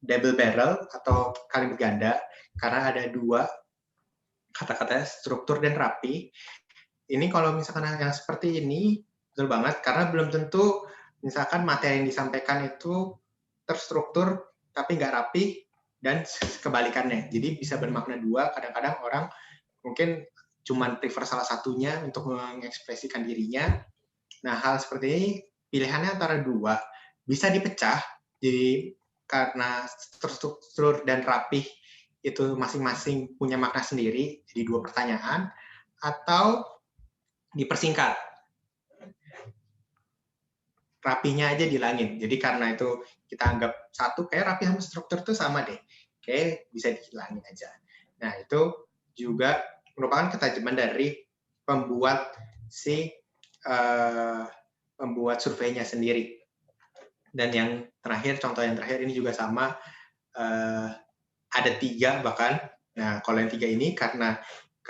double barrel atau kalimat ganda karena ada 2 kata-kata struktur dan rapi. Ini kalau misalkan yang seperti ini betul banget karena belum tentu misalkan materi yang disampaikan itu terstruktur tapi nggak rapi dan kebalikannya. Jadi bisa bermakna 2. Kadang-kadang orang mungkin cuma prefer salah satunya untuk mengekspresikan dirinya. Nah, hal seperti ini pilihannya antara 2. Bisa dipecah, jadi karena struktur dan rapih itu masing-masing punya makna sendiri, jadi 2 pertanyaan, atau dipersingkat. Rapinya aja dihilangin. Jadi karena itu kita anggap satu, kayak rapi sama struktur itu sama deh. Kayak bisa dihilangin aja. Nah, itu juga merupakan ketajaman dari pembuat pembuat surveinya sendiri. Dan yang terakhir, contoh yang terakhir ini juga sama, ada 3 bahkan. Nah, kalau yang 3 ini karena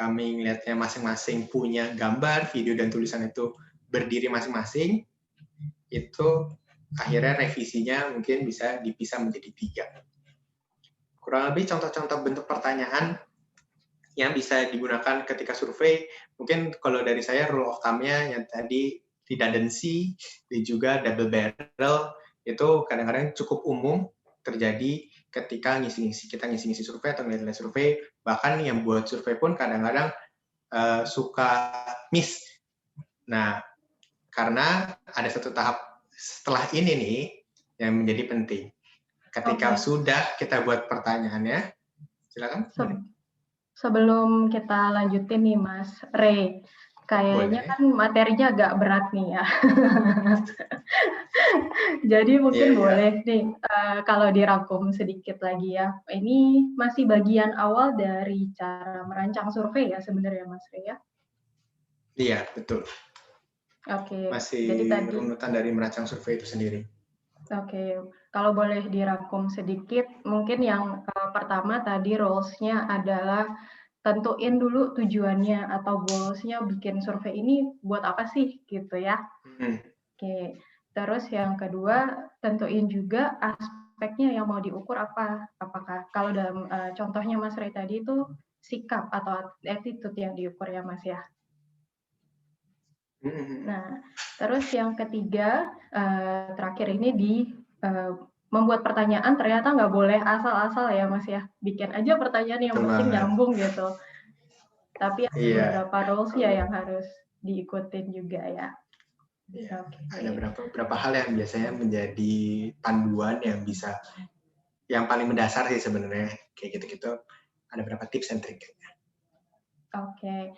kami ngelihatnya masing-masing punya gambar, video, dan tulisan itu berdiri masing-masing, itu akhirnya revisinya mungkin bisa dipisah menjadi 3. Kurang lebih contoh-contoh bentuk pertanyaan yang bisa digunakan ketika survei, mungkin kalau dari saya rule of thumb-nya yang tadi redundancy dan juga double barrel itu kadang-kadang cukup umum terjadi ketika kita ngisi-ngisi survei atau nilai survei, bahkan yang buat survei pun kadang-kadang suka miss. Nah, karena ada satu tahap setelah ini nih yang menjadi penting. Ketika sudah kita buat pertanyaannya, silakan. Sebelum kita lanjutin nih Mas Ray, kayaknya kan materinya agak berat nih ya. Jadi mungkin boleh nih kalau dirangkum sedikit lagi ya. Ini masih bagian awal dari cara merancang survei ya sebenarnya Mas Ray ya? Iya, betul. Oke. Masih jadi tadi runutan dari merancang survei itu sendiri. Oke, kalau boleh dirangkum sedikit, mungkin yang pertama tadi roles-nya adalah tentuin dulu tujuannya atau goals-nya bikin survei ini buat apa sih gitu ya. Oke, terus yang kedua tentuin juga aspeknya yang mau diukur apa. Apakah kalau dalam contohnya Mas Ray tadi itu sikap atau attitude yang diukur ya Mas ya. Nah, terus yang ketiga, terakhir ini membuat pertanyaan ternyata nggak boleh asal-asal ya Mas ya. Bikin aja pertanyaan yang penting nyambung gitu. Tapi ada beberapa rules ya yang harus diikutin juga ya. Iya. Ada beberapa hal yang biasanya menjadi panduan yang paling mendasar sih sebenarnya. Kayak gitu-gitu. Ada beberapa tips and triknya. Oke.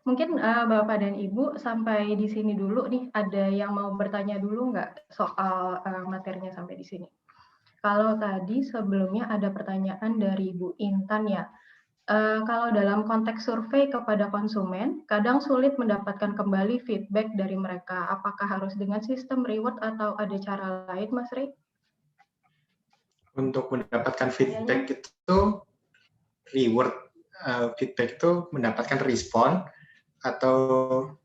Mungkin Bapak dan Ibu sampai di sini dulu nih. Ada yang mau bertanya dulu nggak soal materinya sampai di sini? Kalau tadi sebelumnya ada pertanyaan dari Bu Intan ya. Kalau dalam konteks survei kepada konsumen, kadang sulit mendapatkan kembali feedback dari mereka. Apakah harus dengan sistem reward atau ada cara lain, Mas Ray? Untuk mendapatkan feedback itu reward. Feedback itu mendapatkan respon atau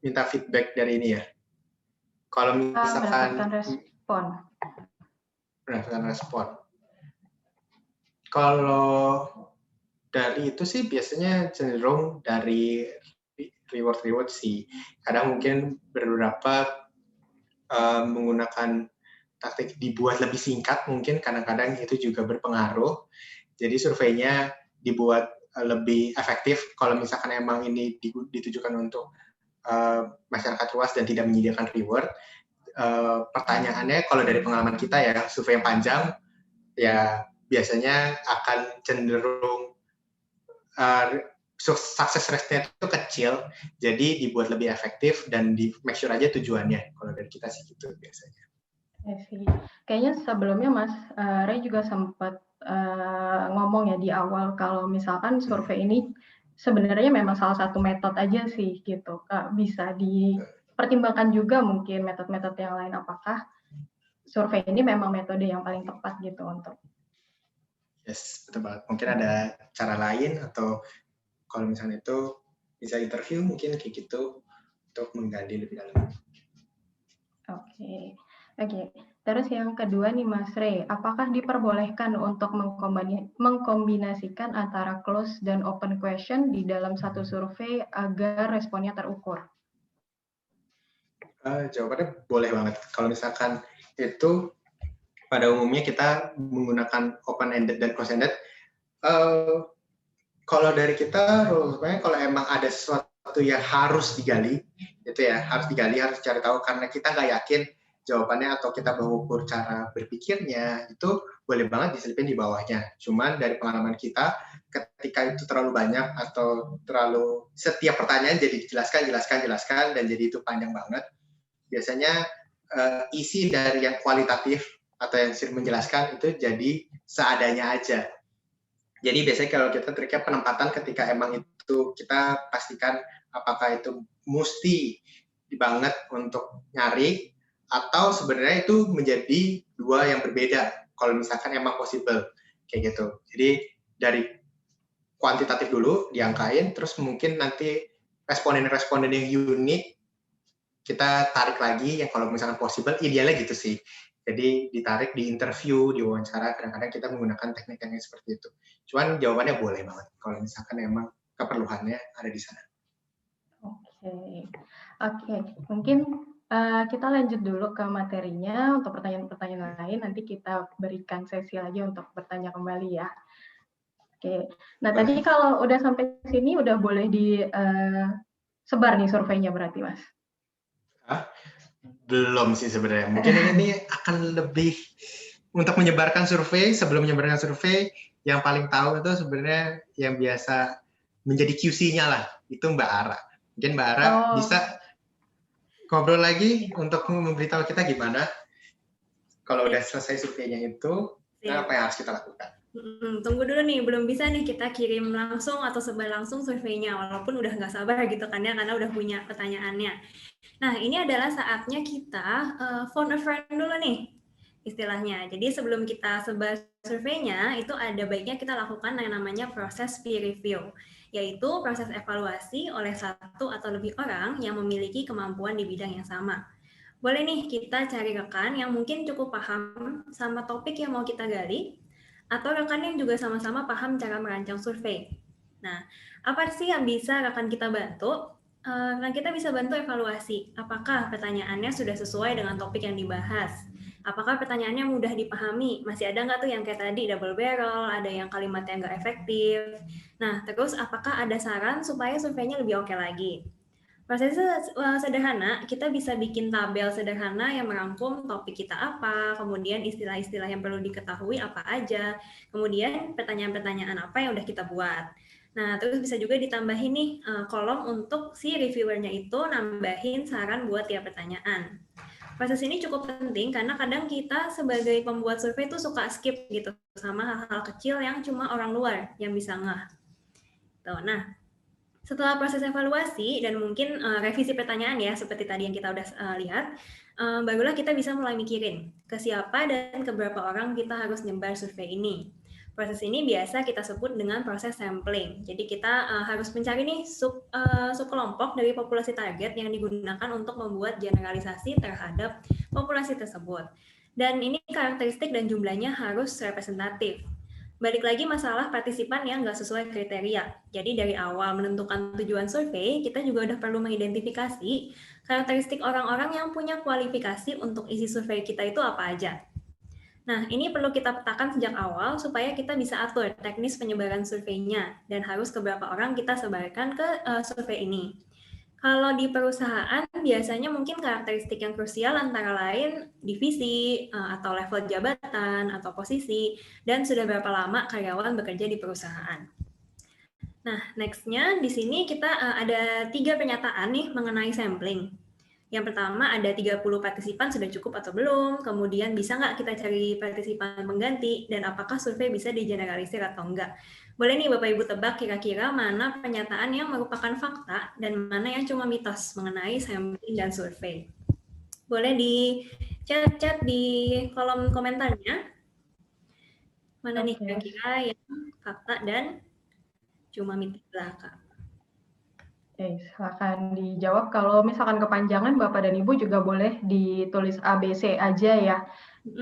minta feedback dari ini ya. Kalau misalkan mendapatkan respon. Kalau dari itu sih biasanya cenderung dari reward sih. Kadang mungkin beberapa menggunakan taktik dibuat lebih singkat, mungkin kadang-kadang itu juga berpengaruh. Jadi surveinya dibuat lebih efektif kalau misalkan emang ini ditujukan untuk masyarakat luas dan tidak menyediakan reward. Pertanyaannya kalau dari pengalaman kita ya, survei yang panjang ya biasanya akan cenderung success rate-nya itu kecil, jadi dibuat lebih efektif dan di make sure aja tujuannya. Kalau dari kita sih gitu biasanya. Kayaknya sebelumnya Mas Ray juga sempat ngomong ya di awal kalau misalkan survei ini sebenarnya memang salah satu metode aja sih gitu. Bisa dipertimbangkan juga mungkin metode-metode yang lain. Apakah survei ini memang metode yang paling tepat gitu untuk? Yes, betul banget. Mungkin ada cara lain atau kalau misalnya itu bisa interview mungkin kayak gitu untuk menggali lebih dalam. Oke. Terus yang kedua nih Mas Ray, apakah diperbolehkan untuk mengkombinasikan antara close dan open question di dalam satu survei agar responnya terukur? Jawabannya boleh banget. Kalau misalkan itu pada umumnya kita menggunakan open-ended dan close-ended. Kalau dari kita, kalau emang ada sesuatu yang harus digali, itu ya harus digali, harus cari tahu karena kita nggak yakin jawabannya atau kita mengukur cara berpikirnya, itu boleh banget diselipin di bawahnya. Cuman dari pengalaman kita, ketika itu terlalu banyak atau terlalu setiap pertanyaan jadi jelaskan, dan jadi itu panjang banget, biasanya isi dari yang kualitatif atau yang menjelaskan itu jadi seadanya aja. Jadi biasanya kalau kita triknya penempatan ketika emang itu kita pastikan apakah itu mesti banget untuk nyari atau sebenarnya itu menjadi dua yang berbeda kalau misalkan emang possible kayak gitu. Jadi dari kuantitatif dulu, diangkain, terus mungkin nanti responden-responden yang unik kita tarik lagi, yang kalau misalkan possible, idealnya gitu sih. Jadi ditarik, di interview, di wawancara, kadang-kadang kita menggunakan teknik-teknik seperti itu. Cuman jawabannya boleh banget, kalau misalkan emang keperluannya ada di sana. Oke. Mungkin kita lanjut dulu ke materinya. Untuk pertanyaan-pertanyaan lain, nanti kita berikan sesi lagi untuk bertanya kembali ya. Oke. Nah, tadi kalau udah sampai sini, udah boleh disebar nih surveinya berarti, Mas? Belum sih sebenarnya. Mungkin ini akan lebih untuk menyebarkan survei. Sebelum menyebarkan survei, yang paling tahu itu sebenarnya yang biasa menjadi QC-nya lah, itu Mbak Ara. Mungkin Mbak Ara bisa ngobrol lagi untuk memberitahu kita gimana kalau udah selesai surveinya itu, apa yang harus kita lakukan. Tunggu dulu nih, belum bisa nih kita kirim langsung atau sebar langsung surveinya, walaupun udah nggak sabar gitu kan ya, karena udah punya pertanyaannya. Nah, ini adalah saatnya kita phone a friend dulu nih, istilahnya. Jadi sebelum kita sebar surveinya, itu ada baiknya kita lakukan yang namanya proses peer review, yaitu proses evaluasi oleh satu atau lebih orang yang memiliki kemampuan di bidang yang sama. Boleh nih kita cari rekan yang mungkin cukup paham sama topik yang mau kita gali, atau rekan yang juga sama-sama paham cara merancang survei. Nah, apa sih yang bisa rekan kita bantu? Rekan kita bisa bantu evaluasi, apakah pertanyaannya sudah sesuai dengan topik yang dibahas? Apakah pertanyaannya mudah dipahami? Masih ada nggak tuh yang kayak tadi double barrel, ada yang kalimatnya nggak efektif? Nah, terus apakah ada saran supaya surveinya lebih oke lagi? Prosesnya sederhana, kita bisa bikin tabel sederhana yang merangkum topik kita apa, kemudian istilah-istilah yang perlu diketahui apa aja, kemudian pertanyaan-pertanyaan apa yang udah kita buat. Nah, terus bisa juga ditambahin nih kolom untuk si reviewernya itu nambahin saran buat tiap pertanyaan. Proses ini cukup penting karena kadang kita sebagai pembuat survei itu suka skip gitu sama hal-hal kecil yang cuma orang luar yang bisa ngeh. Tuh, nah, setelah proses evaluasi dan mungkin revisi pertanyaan ya, seperti tadi yang kita udah lihat, barulah kita bisa mulai mikirin ke siapa dan ke berapa orang kita harus nyebar survei ini. Proses ini biasa kita sebut dengan proses sampling. Jadi kita harus mencari nih subkelompok dari populasi target yang digunakan untuk membuat generalisasi terhadap populasi tersebut. Dan ini karakteristik dan jumlahnya harus representatif. Balik lagi masalah partisipan yang nggak sesuai kriteria. Jadi dari awal menentukan tujuan survei, kita juga udah perlu mengidentifikasi karakteristik orang-orang yang punya kualifikasi untuk isi survei kita itu apa aja. Nah, ini perlu kita petakan sejak awal supaya kita bisa atur teknis penyebaran surveinya dan harus ke berapa orang kita sebarkan ke survei ini. Kalau di perusahaan, biasanya mungkin karakteristik yang krusial antara lain divisi, atau level jabatan, atau posisi, dan sudah berapa lama karyawan bekerja di perusahaan. Nah, next-nya di sini kita ada 3 pernyataan nih mengenai sampling. Yang pertama, ada 30 partisipan sudah cukup atau belum, kemudian bisa nggak kita cari partisipan pengganti, dan apakah survei bisa digeneralisir atau enggak. Boleh nih Bapak Ibu tebak kira-kira mana pernyataan yang merupakan fakta dan mana yang cuma mitos mengenai sampling dan survei. Boleh di chat di kolom komentarnya. Mana nih kira-kira yang fakta dan cuma mitos belaka. Silakan dijawab. Kalau misalkan kepanjangan, Bapak dan Ibu juga boleh ditulis ABC aja ya.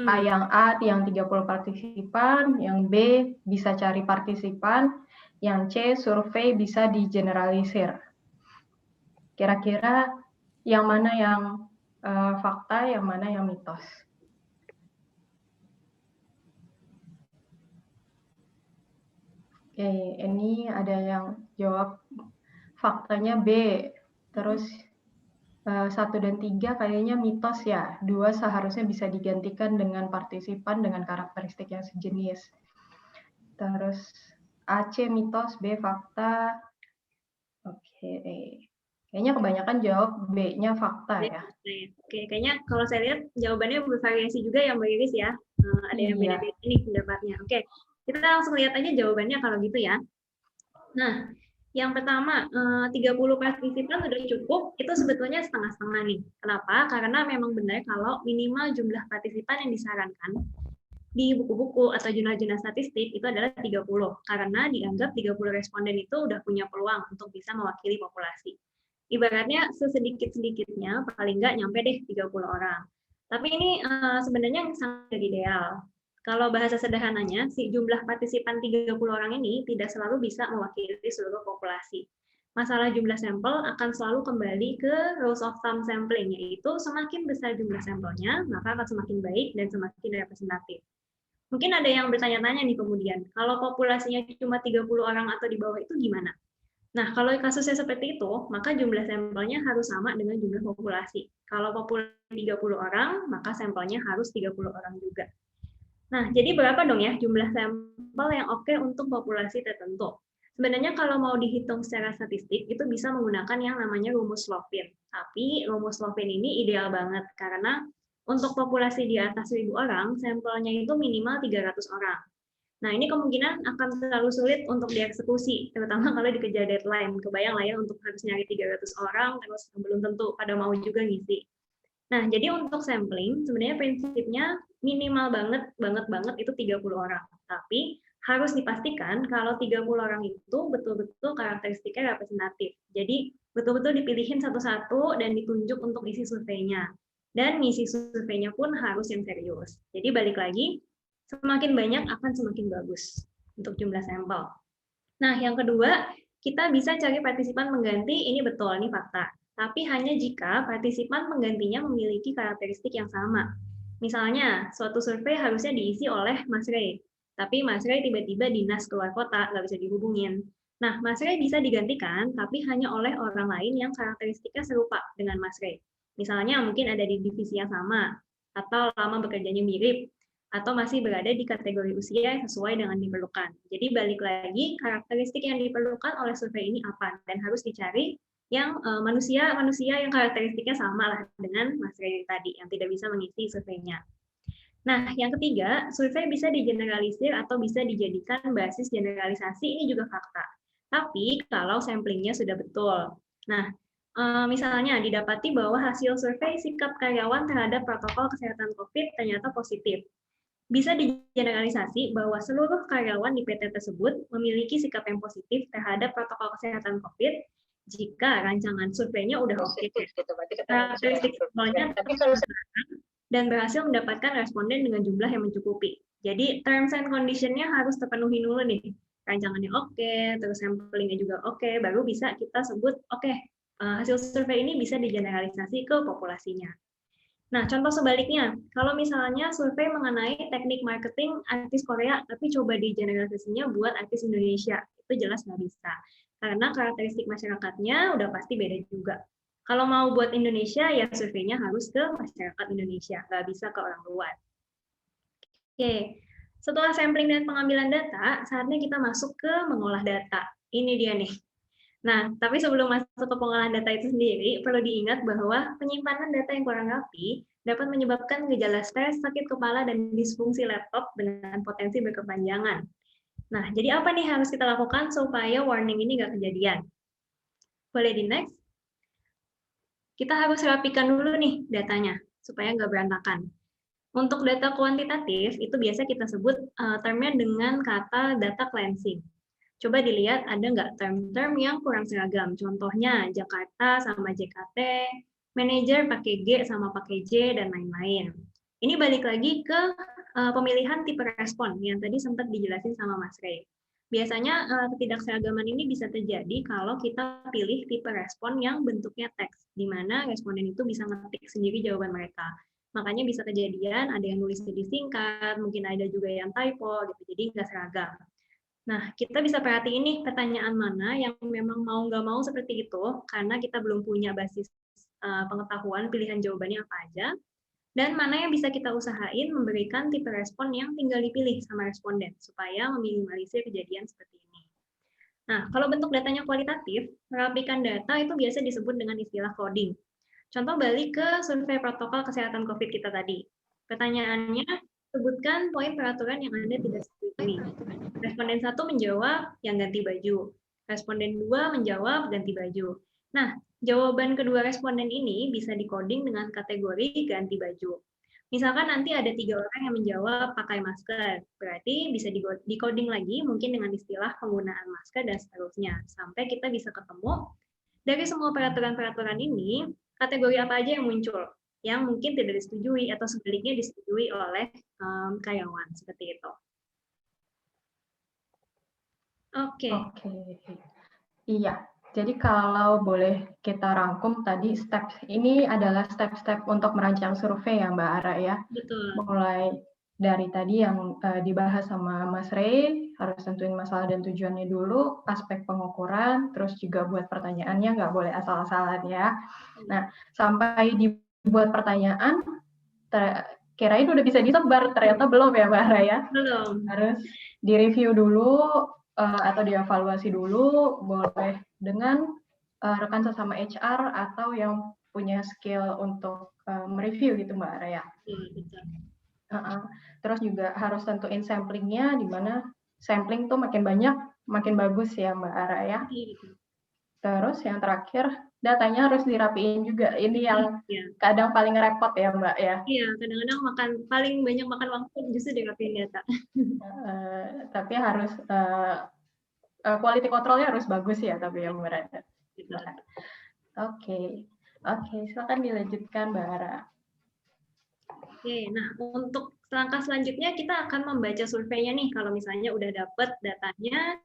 A yang A yang 30 partisipan, yang B bisa cari partisipan, yang C survei bisa digeneralisir. Kira-kira yang mana yang fakta, yang mana yang mitos? Oke, ini ada yang jawab faktanya B. Terus 1 dan 3 kayaknya mitos ya. 2 seharusnya bisa digantikan dengan partisipan dengan karakteristik yang sejenis. Terus AC mitos, B fakta. Oke. Kayaknya kebanyakan jawab B-nya fakta ya. Oke, kayaknya kalau saya lihat jawabannya bervariasi juga ya Mbak Iris ya. Ada yang beda-beda nih pendapatnya. Oke, kita langsung lihat aja jawabannya kalau gitu ya. Nah, yang pertama, 30 partisipan sudah cukup, itu sebetulnya setengah-setengah nih. Kenapa? Karena memang benar kalau minimal jumlah partisipan yang disarankan di buku-buku atau jurnal-jurnal statistik itu adalah 30, karena dianggap 30 responden itu udah punya peluang untuk bisa mewakili populasi. Ibaratnya sesedikit-sedikitnya paling nggak nyampe deh 30 orang. Tapi ini sebenarnya sangat ideal. Kalau bahasa sederhananya, si jumlah partisipan 30 orang ini tidak selalu bisa mewakili seluruh populasi. Masalah jumlah sampel akan selalu kembali ke rules of thumb sampling, yaitu semakin besar jumlah sampelnya, maka akan semakin baik dan semakin representatif. Mungkin ada yang bertanya-tanya nih kemudian, kalau populasinya cuma 30 orang atau di bawah itu gimana? Nah, kalau kasusnya seperti itu, maka jumlah sampelnya harus sama dengan jumlah populasi. Kalau populasi 30 orang, maka sampelnya harus 30 orang juga. Nah, jadi berapa dong ya jumlah sampel yang oke untuk populasi tertentu? Sebenarnya kalau mau dihitung secara statistik, itu bisa menggunakan yang namanya rumus Slovin. Tapi rumus Slovin ini ideal banget, karena untuk populasi di atas 1.000 orang, sampelnya itu minimal 300 orang. Nah, ini kemungkinan akan terlalu sulit untuk dieksekusi, terutama kalau dikejar deadline. Kebayang lah ya untuk harus nyari 300 orang, terus belum tentu pada mau juga ngisi. Nah, jadi untuk sampling, sebenarnya prinsipnya minimal banget itu 30 orang. Tapi harus dipastikan kalau 30 orang itu betul-betul karakteristiknya representatif. Jadi betul-betul dipilihin satu-satu dan ditunjuk untuk isi surveinya. Dan ngisi surveinya pun harus yang serius. Jadi balik lagi, semakin banyak akan semakin bagus untuk jumlah sampel. Nah, yang kedua, kita bisa cari partisipan mengganti, ini betul, ini fakta. Tapi hanya jika partisipan penggantinya memiliki karakteristik yang sama. Misalnya, suatu survei harusnya diisi oleh Mas Ray, tapi Mas Ray tiba-tiba dinas keluar kota, nggak bisa dihubungin. Nah, Mas Ray bisa digantikan, tapi hanya oleh orang lain yang karakteristiknya serupa dengan Mas Ray. Misalnya, mungkin ada di divisi yang sama, atau lama bekerjanya mirip, atau masih berada di kategori usia yang sesuai dengan diperlukan. Jadi balik lagi, karakteristik yang diperlukan oleh survei ini apa, dan harus dicari yang manusia yang karakteristiknya sama lah dengan Mas Ray tadi, yang tidak bisa mengisi surveinya. Nah, yang ketiga, survei bisa digeneralisir atau bisa dijadikan basis generalisasi, ini juga fakta. Tapi kalau samplingnya sudah betul. Nah, misalnya didapati bahwa hasil survei sikap karyawan terhadap protokol kesehatan COVID ternyata positif. Bisa digeneralisasi bahwa seluruh karyawan di PT tersebut memiliki sikap yang positif terhadap protokol kesehatan COVID jika rancangan surveinya udah oke. Karakteristik sampelnya dan berhasil mendapatkan responden dengan jumlah yang mencukupi. Jadi terms and condition-nya harus terpenuhi dulu nih. Rancangannya oke, terus samplingnya juga oke, baru bisa kita sebut oke, hasil survei ini bisa digeneralisasi ke populasinya. Nah, contoh sebaliknya, kalau misalnya survei mengenai teknik marketing artis Korea, tapi coba digeneralisasinya buat artis Indonesia, itu jelas nggak bisa. Karena karakteristik masyarakatnya udah pasti beda juga. Kalau mau buat Indonesia, ya surveinya harus ke masyarakat Indonesia, nggak bisa ke orang luar. Oke, setelah sampling dan pengambilan data, saatnya kita masuk ke mengolah data. Ini dia nih. Nah, tapi sebelum masuk ke pengolahan data itu sendiri, perlu diingat bahwa penyimpanan data yang kurang rapi dapat menyebabkan gejala stres, sakit kepala, dan disfungsi laptop dengan potensi berkepanjangan. Nah, jadi apa nih harus kita lakukan supaya warning ini nggak kejadian? Boleh di next? Kita harus rapikan dulu nih datanya, supaya nggak berantakan. Untuk data kuantitatif, itu biasa kita sebut termnya dengan kata data cleansing. Coba dilihat ada nggak term-term yang kurang seragam. Contohnya Jakarta sama JKT, manajer pakai G sama pakai J, dan lain-lain. Ini balik lagi ke pemilihan tipe respon yang tadi sempat dijelasin sama Mas Ray. Biasanya ketidakseragaman ini bisa terjadi kalau kita pilih tipe respon yang bentuknya teks, di mana responden itu bisa ngetik sendiri jawaban mereka. Makanya bisa kejadian ada yang nulis jadi singkat, mungkin ada juga yang typo, gitu. Jadi nggak seragam. Nah, kita bisa perhatiin nih pertanyaan mana yang memang mau nggak mau seperti itu, karena kita belum punya basis pengetahuan pilihan jawabannya apa aja, dan mana yang bisa kita usahain memberikan tipe respon yang tinggal dipilih sama responden, supaya meminimalisir kejadian seperti ini. Nah, kalau bentuk datanya kualitatif, merapikan data itu biasa disebut dengan istilah coding. Contoh balik ke survei protokol kesehatan COVID kita tadi. Pertanyaannya, sebutkan poin peraturan yang Anda tidak setujui. Responden 1 menjawab yang ganti baju. Responden 2 menjawab ganti baju. Nah, jawaban kedua responden ini bisa dikoding dengan kategori ganti baju. Misalkan nanti ada 3 orang yang menjawab pakai masker, berarti bisa di-coding lagi mungkin dengan istilah penggunaan masker dan seterusnya, sampai kita bisa ketemu dari semua peraturan-peraturan ini, kategori apa aja yang muncul, yang mungkin tidak disetujui atau sebaliknya disetujui oleh karyawan, seperti itu. Oke. Oke. Iya, jadi kalau boleh kita rangkum tadi ini adalah step-step untuk merancang survei ya Mbak Ara ya. Betul. Mulai dari tadi yang dibahas sama Mas Rey, harus tentuin masalah dan tujuannya dulu, aspek pengukuran, terus juga buat pertanyaannya nggak boleh asal-asalan ya. Nah, sampai dibuat pertanyaan, kirain udah bisa disebar, ternyata belum ya Mbak Ara ya. Belum. Harus direview dulu, atau dievaluasi dulu, boleh dengan rekan sesama HR atau yang punya skill untuk mereview gitu Mbak Raya. Betul. Terus juga harus tentuin samplingnya, di mana sampling tuh makin banyak, makin bagus ya Mbak Raya. Terus yang terakhir, datanya harus dirapiin juga. Ini yang kadang paling repot ya Mbak ya. Iya, kadang-kadang paling banyak makan waktu justru dirapiin data. Tapi harus quality control-nya harus bagus ya, tapi yang berada. Oke, silakan dilanjutkan Mbak Ara. Oke, nah untuk langkah selanjutnya kita akan membaca surveinya nih. Kalau misalnya udah dapet datanya,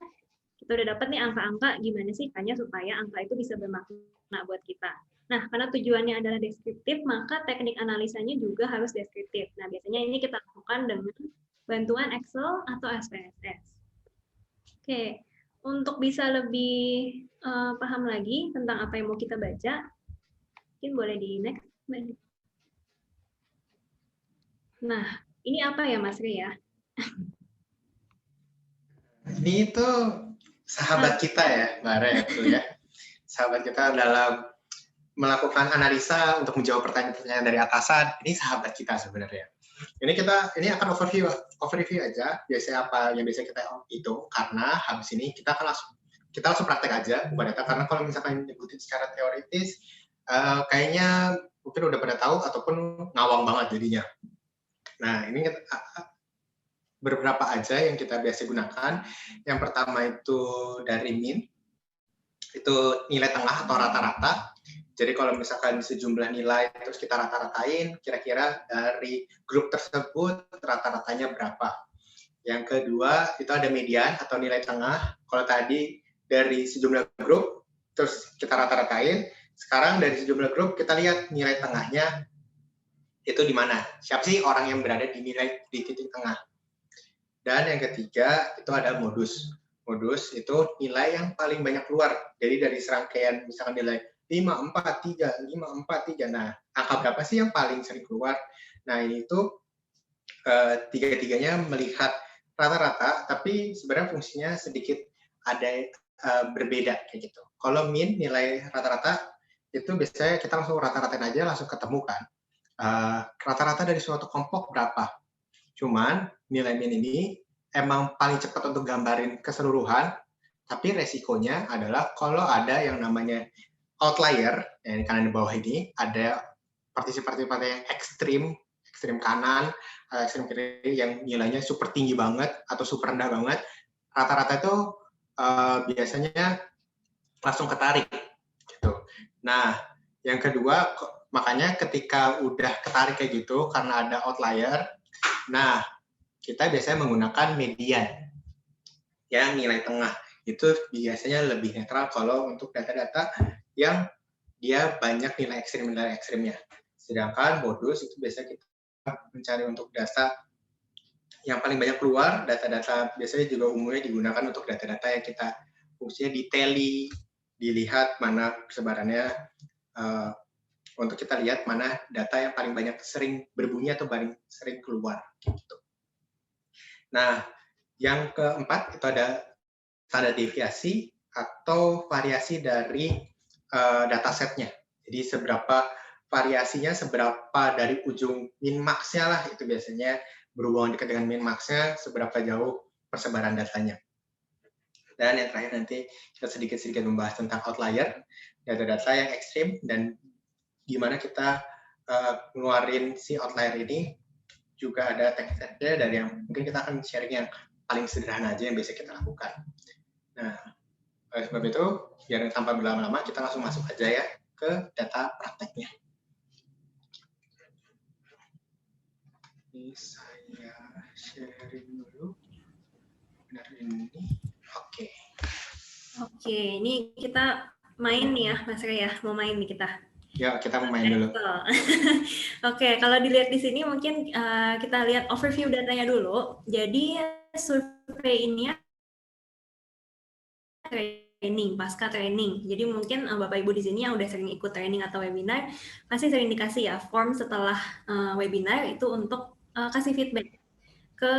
kita udah dapet nih angka-angka, gimana sih caranya supaya angka itu bisa bermakna buat kita. Nah, karena tujuannya adalah deskriptif, maka teknik analisanya juga harus deskriptif. Nah, biasanya ini kita lakukan dengan bantuan Excel atau SPSS. Oke, untuk bisa lebih paham lagi tentang apa yang mau kita baca, mungkin boleh di next. Nah, ini apa ya Mas Ria? Ini itu sahabat kita ya, Mbak Re, ya. Sahabat kita dalam melakukan analisa untuk menjawab pertanyaan-pertanyaan dari atasan. Ini sahabat kita sebenarnya. Ini akan overview aja. Biasanya apa yang biasa kita hitung, karena habis ini kita langsung praktek aja buka data. Karena kalau misalkan ngikutin secara teoritis, kayaknya mungkin udah pada tahu ataupun ngawang banget jadinya. Nah, ini beberapa aja yang kita biasa gunakan. Yang pertama itu dari mean, itu nilai tengah atau rata-rata. Jadi kalau misalkan sejumlah nilai terus kita rata-ratain, kira-kira dari grup tersebut rata-ratanya berapa. Yang kedua itu ada median atau nilai tengah. Kalau tadi dari sejumlah grup terus kita rata-ratain, sekarang dari sejumlah grup kita lihat nilai tengahnya itu di mana. Siapa sih orang yang berada di titik tengah. Dan yang ketiga itu ada modus. Modus itu nilai yang paling banyak keluar. Jadi dari serangkaian misalkan nilai 5, 4, 3, 5, 4, 3. Nah, angka berapa sih yang paling sering keluar? Nah, ini itu tiga-tiganya melihat rata-rata, tapi sebenarnya fungsinya sedikit ada berbeda kayak gitu. Kalau mean nilai rata-rata itu biasanya kita langsung rata-ratain aja, langsung ketemu kan. Rata-rata dari suatu kelompok berapa? Cuman nilai mean ini emang paling cepat untuk gambarin keseluruhan, tapi resikonya adalah kalau ada yang namanya outlier, yang di kanan di bawah ini, ada partisipan yang ekstrim kanan, ekstrim kiri yang nilainya super tinggi banget atau super rendah banget, rata-rata itu biasanya langsung ketarik. Gitu. Nah, yang kedua, makanya ketika udah ketarik kayak gitu, karena ada outlier, nah, kita biasanya menggunakan median, yang nilai tengah. Itu biasanya lebih netral kalau untuk data-data yang dia banyak nilai ekstrimnya. Sedangkan modus itu biasanya kita mencari untuk data yang paling banyak keluar, data-data biasanya juga umumnya digunakan untuk data-data yang kita fungsinya ditally, dilihat mana persebarannya, untuk kita lihat mana data yang paling banyak sering berbunyi atau paling sering keluar. Gitu. Nah, yang keempat itu ada standar deviasi atau variasi dari datasetnya. Jadi seberapa variasinya, seberapa dari ujung min max-nya lah, itu biasanya berhubungan dekat dengan min max-nya, seberapa jauh persebaran datanya. Dan yang terakhir nanti kita sedikit-sedikit membahas tentang outlier, data-data yang ekstrim, dan gimana kita ngeluarin si outlier ini juga ada teknik-tekniknya dari yang mungkin kita akan sharing yang paling sederhana aja yang biasa kita lakukan. Nah, oleh sebab itu, biar tanpa berlama-lama, kita langsung masuk aja ya ke data prakteknya. Ini saya sharing dulu. Benar ini. Oke. Oke, ini kita main nih ya, Mas Ray ya. Mau main nih kita. Ya, kita mau main dulu. Oke, kalau dilihat di sini mungkin kita lihat overview datanya dulu. Jadi survei ini training, pasca training. Jadi mungkin Bapak Ibu di sini yang udah sering ikut training atau webinar pasti sering dikasih ya form setelah webinar itu untuk kasih feedback ke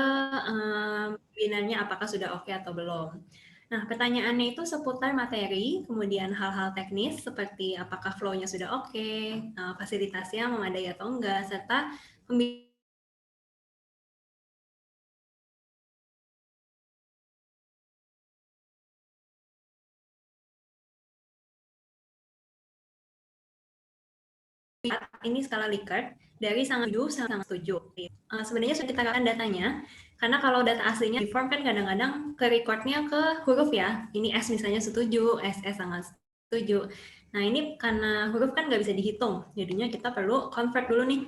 webinarnya apakah sudah oke atau belum. Nah, pertanyaannya itu seputar materi, kemudian hal-hal teknis seperti apakah flow-nya sudah oke, fasilitasnya memadai atau enggak, serta ini skala Likert dari sangat setuju. Sebenarnya sudah kita katakan datanya, karena kalau data aslinya di form kan kadang-kadang ke recordnya ke huruf ya. Ini S misalnya setuju, SS sangat setuju. Nah ini karena huruf kan nggak bisa dihitung, jadinya kita perlu convert dulu nih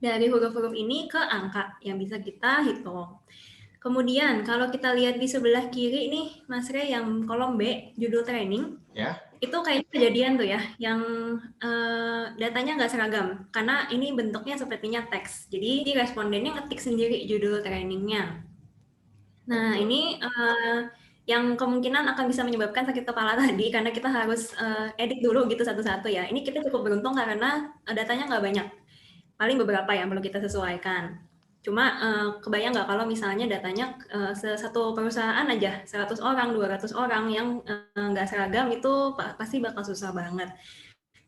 dari huruf-huruf ini ke angka yang bisa kita hitung. Kemudian kalau kita lihat di sebelah kiri nih, Mas Ray, yang kolom B, judul training, ya. Itu kayak kejadian tuh ya, yang datanya nggak seragam, karena ini bentuknya sepertinya teks. Jadi respondennya ngetik sendiri judul trainingnya. Nah, ini yang kemungkinan akan bisa menyebabkan sakit kepala tadi, karena kita harus edit dulu gitu satu-satu ya. Ini kita cukup beruntung karena datanya nggak banyak. Paling beberapa yang perlu kita sesuaikan. Cuma kebayang nggak kalau misalnya datanya satu perusahaan aja 100 orang, 200 orang yang nggak seragam itu pasti bakal susah banget.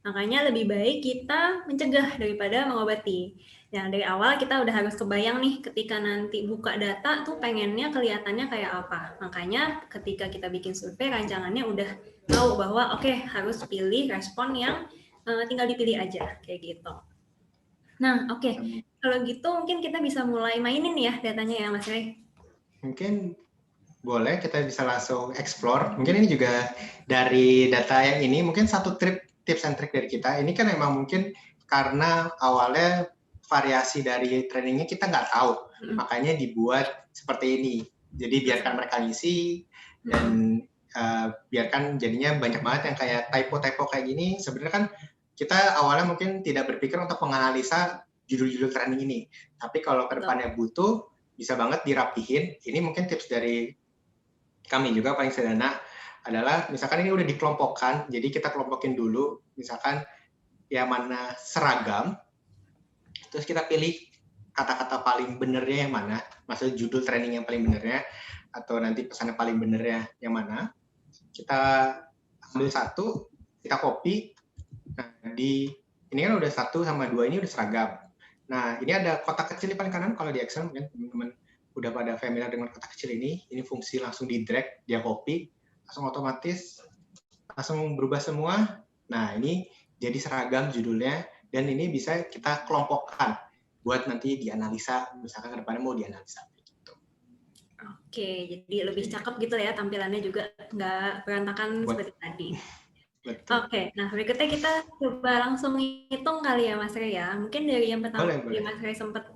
Makanya lebih baik kita mencegah daripada mengobati. Yang dari awal kita udah harus kebayang nih ketika nanti buka data tuh pengennya kelihatannya kayak apa. Makanya ketika kita bikin survei rancangannya udah tahu bahwa oke, harus pilih respon yang tinggal dipilih aja kayak gitu. Nah, oke. Kalau gitu mungkin kita bisa mulai mainin ya datanya ya, Mas Ray. Mungkin boleh, kita bisa langsung explore. Mungkin ini juga dari data yang ini, mungkin satu tips and trick dari kita. Ini kan memang mungkin karena awalnya variasi dari trainingnya kita nggak tahu. Makanya dibuat seperti ini. Jadi biarkan mereka ngisi, dan biarkan jadinya banyak banget yang kayak typo-typo kayak gini. Sebenarnya kan kita awalnya mungkin tidak berpikir untuk menganalisa judul-judul training ini. Tapi kalau ke depannya butuh, bisa banget dirapihin. Ini mungkin tips dari kami juga paling sederhana adalah misalkan ini udah dikelompokkan, jadi kita kelompokin dulu, misalkan yang mana seragam, terus kita pilih kata-kata paling benernya yang mana, maksudnya judul training yang paling benernya, atau nanti pesan yang paling benernya yang mana, kita ambil satu, kita copy. Nah, ini kan udah 1 sama 2 ini udah seragam. Nah, ini ada kotak kecil di paling kanan kalau di Excel, mungkin teman-teman udah pada familiar dengan kotak kecil ini fungsi langsung di drag, dia copy, langsung otomatis langsung berubah semua. Nah, ini jadi seragam judulnya, dan ini bisa kita kelompokkan buat nanti dianalisa, misalkan ke depannya mau dianalisa. Gitu. Oke, jadi lebih cakep gitu ya tampilannya juga, nggak berantakan seperti tadi. Oke, nah berikutnya kita coba langsung hitung kali ya Mas Ray ya. Mungkin dari yang pertama boleh. Mas Ray sempat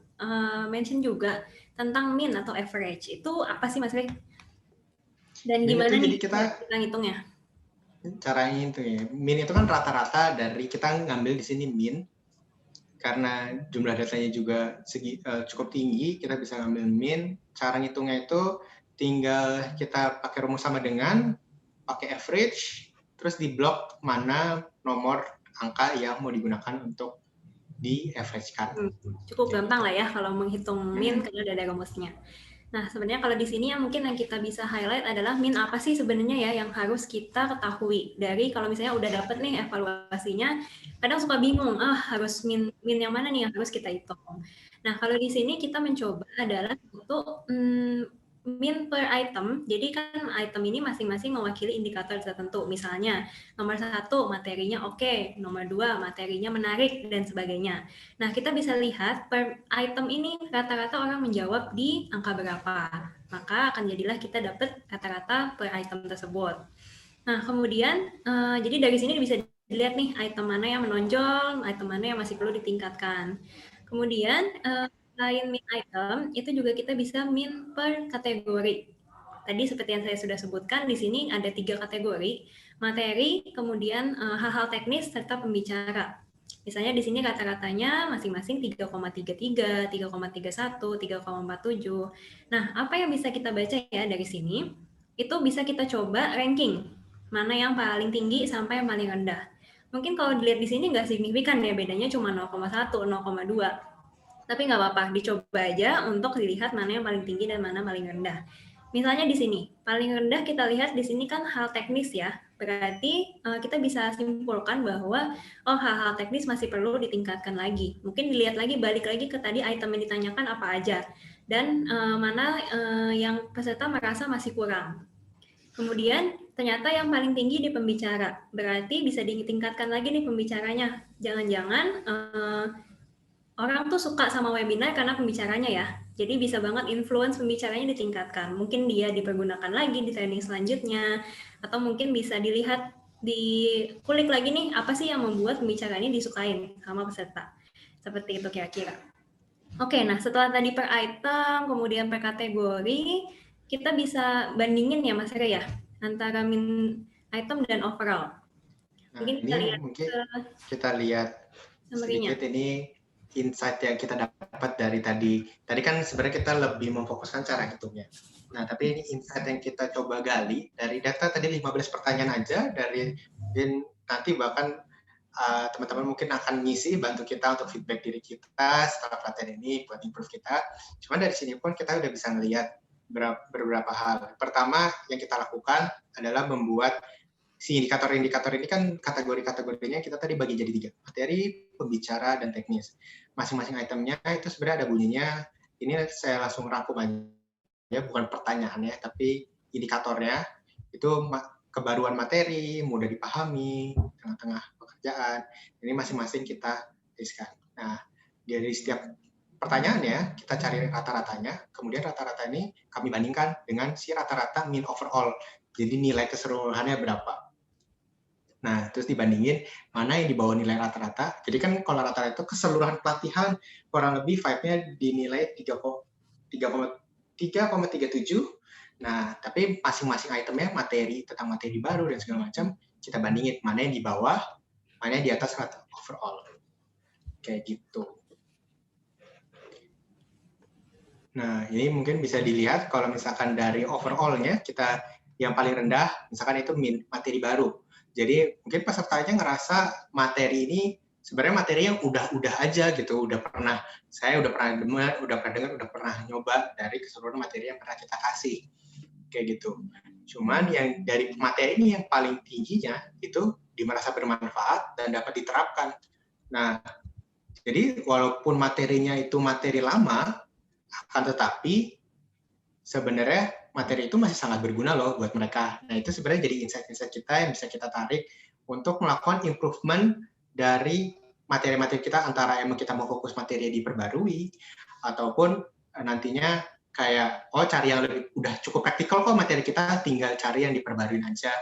mention juga tentang mean atau average. Itu apa sih Mas Ray? Dan gimana nih kita ngitungnya? Caranya itu ya, mean itu kan rata-rata dari kita ngambil di sini mean, karena jumlah datanya juga cukup tinggi, kita bisa ngambil mean. Cara ngitungnya itu tinggal kita pakai rumus sama dengan, pakai average, terus di blok mana nomor angka yang mau digunakan untuk di-average-kan. Cukup gampang lah ya kalau menghitung mean karena udah ada rumusnya. Nah, sebenarnya kalau di sini yang mungkin yang kita bisa highlight adalah mean apa sih sebenarnya ya yang harus kita ketahui. Dari kalau misalnya udah dapet nih evaluasinya, kadang suka bingung, harus mean yang mana nih yang harus kita hitung. Nah, kalau di sini kita mencoba adalah untuk min per item. Jadi kan item ini masing-masing mewakili indikator tertentu. Misalnya nomor 1 materinya oke, nomor 2 materinya menarik, dan sebagainya. Nah, kita bisa lihat per item ini rata-rata orang menjawab di angka berapa. Maka akan jadilah kita dapat rata-rata per item tersebut. Nah, kemudian jadi dari sini bisa dilihat nih item mana yang menonjol, item mana yang masih perlu ditingkatkan. Kemudian selain min item, itu juga kita bisa min per kategori. Tadi seperti yang saya sudah sebutkan, di sini ada 3 kategori, materi, kemudian hal-hal teknis, serta pembicara. Misalnya di sini rata-ratanya masing-masing 3,33, 3,31, 3,47. Nah, apa yang bisa kita baca ya dari sini? Itu bisa kita coba ranking, mana yang paling tinggi sampai yang paling rendah. Mungkin kalau dilihat di sini nggak signifikan ya, bedanya cuma 0,1, 0,2. Tapi nggak apa-apa, dicoba aja untuk dilihat mana yang paling tinggi dan mana paling rendah. Misalnya di sini, paling rendah kita lihat di sini kan hal teknis ya. Berarti kita bisa simpulkan bahwa hal-hal teknis masih perlu ditingkatkan lagi. Mungkin dilihat lagi, balik lagi ke tadi item yang ditanyakan apa aja. Dan mana yang peserta merasa masih kurang. Kemudian ternyata yang paling tinggi di pembicara. Berarti bisa ditingkatkan lagi nih pembicaranya. Jangan-jangan orang tuh suka sama webinar karena pembicaranya ya. Jadi bisa banget influence pembicaranya ditingkatkan. Mungkin dia dipergunakan lagi di training selanjutnya. Atau mungkin bisa dilihat, dikulik lagi nih, apa sih yang membuat pembicara ini disukain sama peserta. Seperti itu kira-kira. Oke, nah setelah tadi per item, kemudian per kategori, kita bisa bandingin ya Mas Rey ya, antara min item dan overall. Nah, Mungkin kita lihat, kita lihat sedikit ini insight yang kita dapat dari tadi. Tadi kan sebenarnya kita lebih memfokuskan cara hitungnya. Nah, tapi ini insight yang kita coba gali dari data tadi 15 pertanyaan aja, dan nanti bahkan teman-teman mungkin akan ngisi, bantu kita untuk feedback diri kita setelah pelatihan ini buat improve kita. Cuma dari sini pun kita udah bisa melihat beberapa hal. Pertama yang kita lakukan adalah membuat si indikator-indikator ini kan kategori-kategorinya kita tadi bagi jadi 3, materi, pembicara, dan teknis. Masing-masing itemnya itu sebenarnya ada bunyinya. Ini saya langsung rangkum aja, bukan pertanyaannya, tapi indikatornya itu kebaruan materi, mudah dipahami, tengah-tengah pekerjaan. Ini masing-masing kita tuliskan. Nah, dari setiap pertanyaannya kita cari rata-ratanya, kemudian rata-rata ini kami bandingkan dengan si rata-rata mean overall. Jadi nilai keseluruhannya berapa. Nah, terus dibandingin mana yang di bawah nilai rata-rata. Jadi kan kalau rata-rata itu keseluruhan pelatihan kurang lebih 5-nya dinilai 3,37. Nah, tapi masing-masing itemnya materi, tentang materi baru dan segala macam, kita bandingin mana yang di bawah, mana yang di atas rata overall. Kayak gitu. Nah, ini mungkin bisa dilihat kalau misalkan dari overall-nya, kita yang paling rendah, misalkan itu materi baru. Jadi mungkin pesertanya ngerasa materi ini sebenarnya materi yang udah aja gitu, saya udah pernah dengar, udah pernah nyoba dari keseluruhan materi yang pernah kita kasih, kayak gitu. Cuman yang dari materi ini yang paling tingginya itu merasa bermanfaat dan dapat diterapkan. Nah, jadi walaupun materinya itu materi lama, akan tetapi sebenarnya materi itu masih sangat berguna loh buat mereka. Nah, itu sebenarnya jadi insight-insight kita yang bisa kita tarik untuk melakukan improvement dari materi-materi kita, antara emang kita mau fokus materi diperbarui, ataupun nantinya kayak, cari yang lebih, udah cukup praktikal kok materi kita, tinggal cari yang diperbarui aja.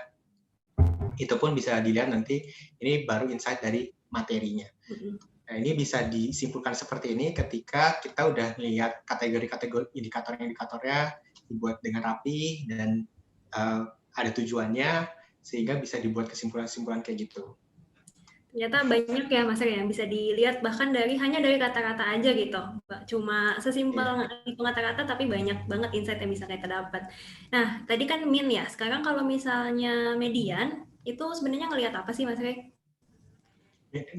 Itu pun bisa dilihat nanti, ini baru insight dari materinya. Nah, ini bisa disimpulkan seperti ini ketika kita udah melihat kategori-kategori indikator-indikatornya dibuat dengan rapi dan ada tujuannya, sehingga bisa dibuat kesimpulan-kesimpulan kayak gitu. Ternyata banyak ya Mas Rey yang bisa dilihat bahkan hanya dari kata-kata aja gitu. Cuma sesimpel itu kata-kata, tapi banyak banget insight yang bisa kita dapat. Nah, tadi kan min ya. Sekarang kalau misalnya median, itu sebenarnya ngelihat apa sih Mas Rey?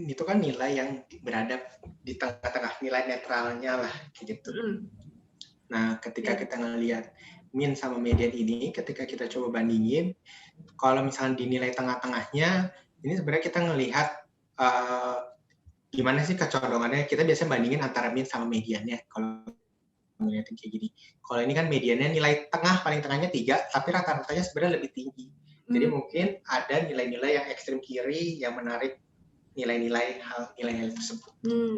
Itu kan nilai yang berada di tengah-tengah, nilai netralnya lah gitu. Nah, ketika kita ngelihat min sama median ini, ketika kita coba bandingin, kalau misalnya di nilai tengah-tengahnya, ini sebenarnya kita ngelihat gimana sih kecondongannya. Kita biasanya bandingin antara min sama mediannya. Kalau ngeliatin kayak gini. Kalau ini kan mediannya nilai tengah, paling tengahnya 3, tapi rata-ratanya sebenarnya lebih tinggi. Jadi mungkin ada nilai-nilai yang ekstrem kiri yang menarik nilai-nilai tersebut.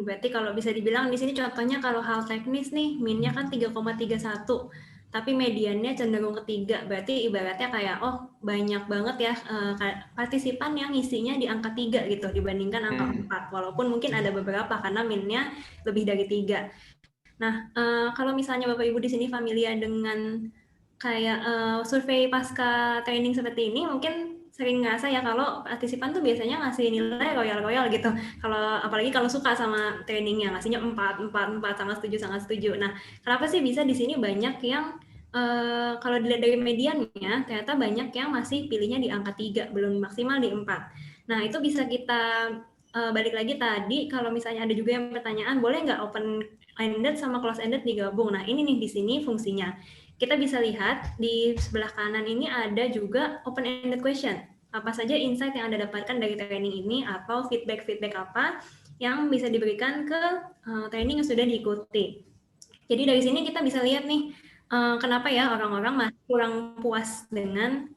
Berarti kalau bisa dibilang di sini contohnya kalau hal teknis nih, min-nya kan 3,31, tapi mediannya cenderung ke 3. Berarti ibaratnya kayak, oh banyak banget ya partisipan yang isinya di angka 3 gitu dibandingkan angka 4. Walaupun mungkin ada beberapa karena min-nya lebih dari 3. Nah, kalau misalnya Bapak Ibu di sini familiar dengan kayak survei pasca training seperti ini, mungkin sering ngerasa ya kalau partisipan tuh biasanya ngasih nilai royal gitu. Apalagi kalau suka sama trainingnya, ngasihnya 4, sangat setuju. Nah, kenapa sih bisa di sini banyak yang kalau dilihat dari mediannya, ternyata banyak yang masih pilihnya di angka 3, belum maksimal di 4. Nah, itu bisa kita balik lagi tadi, kalau misalnya ada juga yang pertanyaan, boleh nggak open-ended sama close-ended digabung? Nah, ini nih di sini fungsinya. Kita bisa lihat di sebelah kanan ini ada juga open-ended question. Apa saja insight yang Anda dapatkan dari training ini atau feedback-feedback apa yang bisa diberikan ke training yang sudah diikuti. Jadi dari sini kita bisa lihat nih, kenapa ya orang-orang masih kurang puas dengan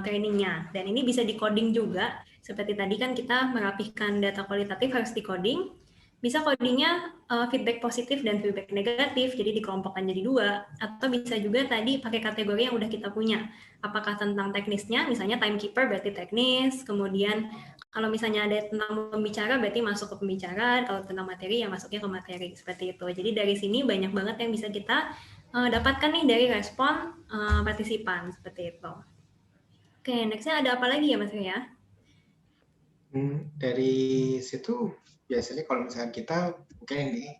trainingnya. Dan ini bisa di-coding juga. Seperti tadi kan kita merapihkan data kualitatif harus di-coding. Bisa codingnya feedback positif dan feedback negatif, jadi dikelompokkan jadi 2. Atau bisa juga tadi pakai kategori yang udah kita punya. Apakah tentang teknisnya, misalnya timekeeper berarti teknis, kemudian kalau misalnya ada tentang pembicara berarti masuk ke pembicaraan, kalau tentang materi ya masuknya ke materi, seperti itu. Jadi dari sini banyak banget yang bisa kita dapatkan nih dari respon partisipan, seperti itu. Oke, nextnya ada apa lagi ya Mas Ria? Dari situ biasanya kalau misalnya kita mungkin ini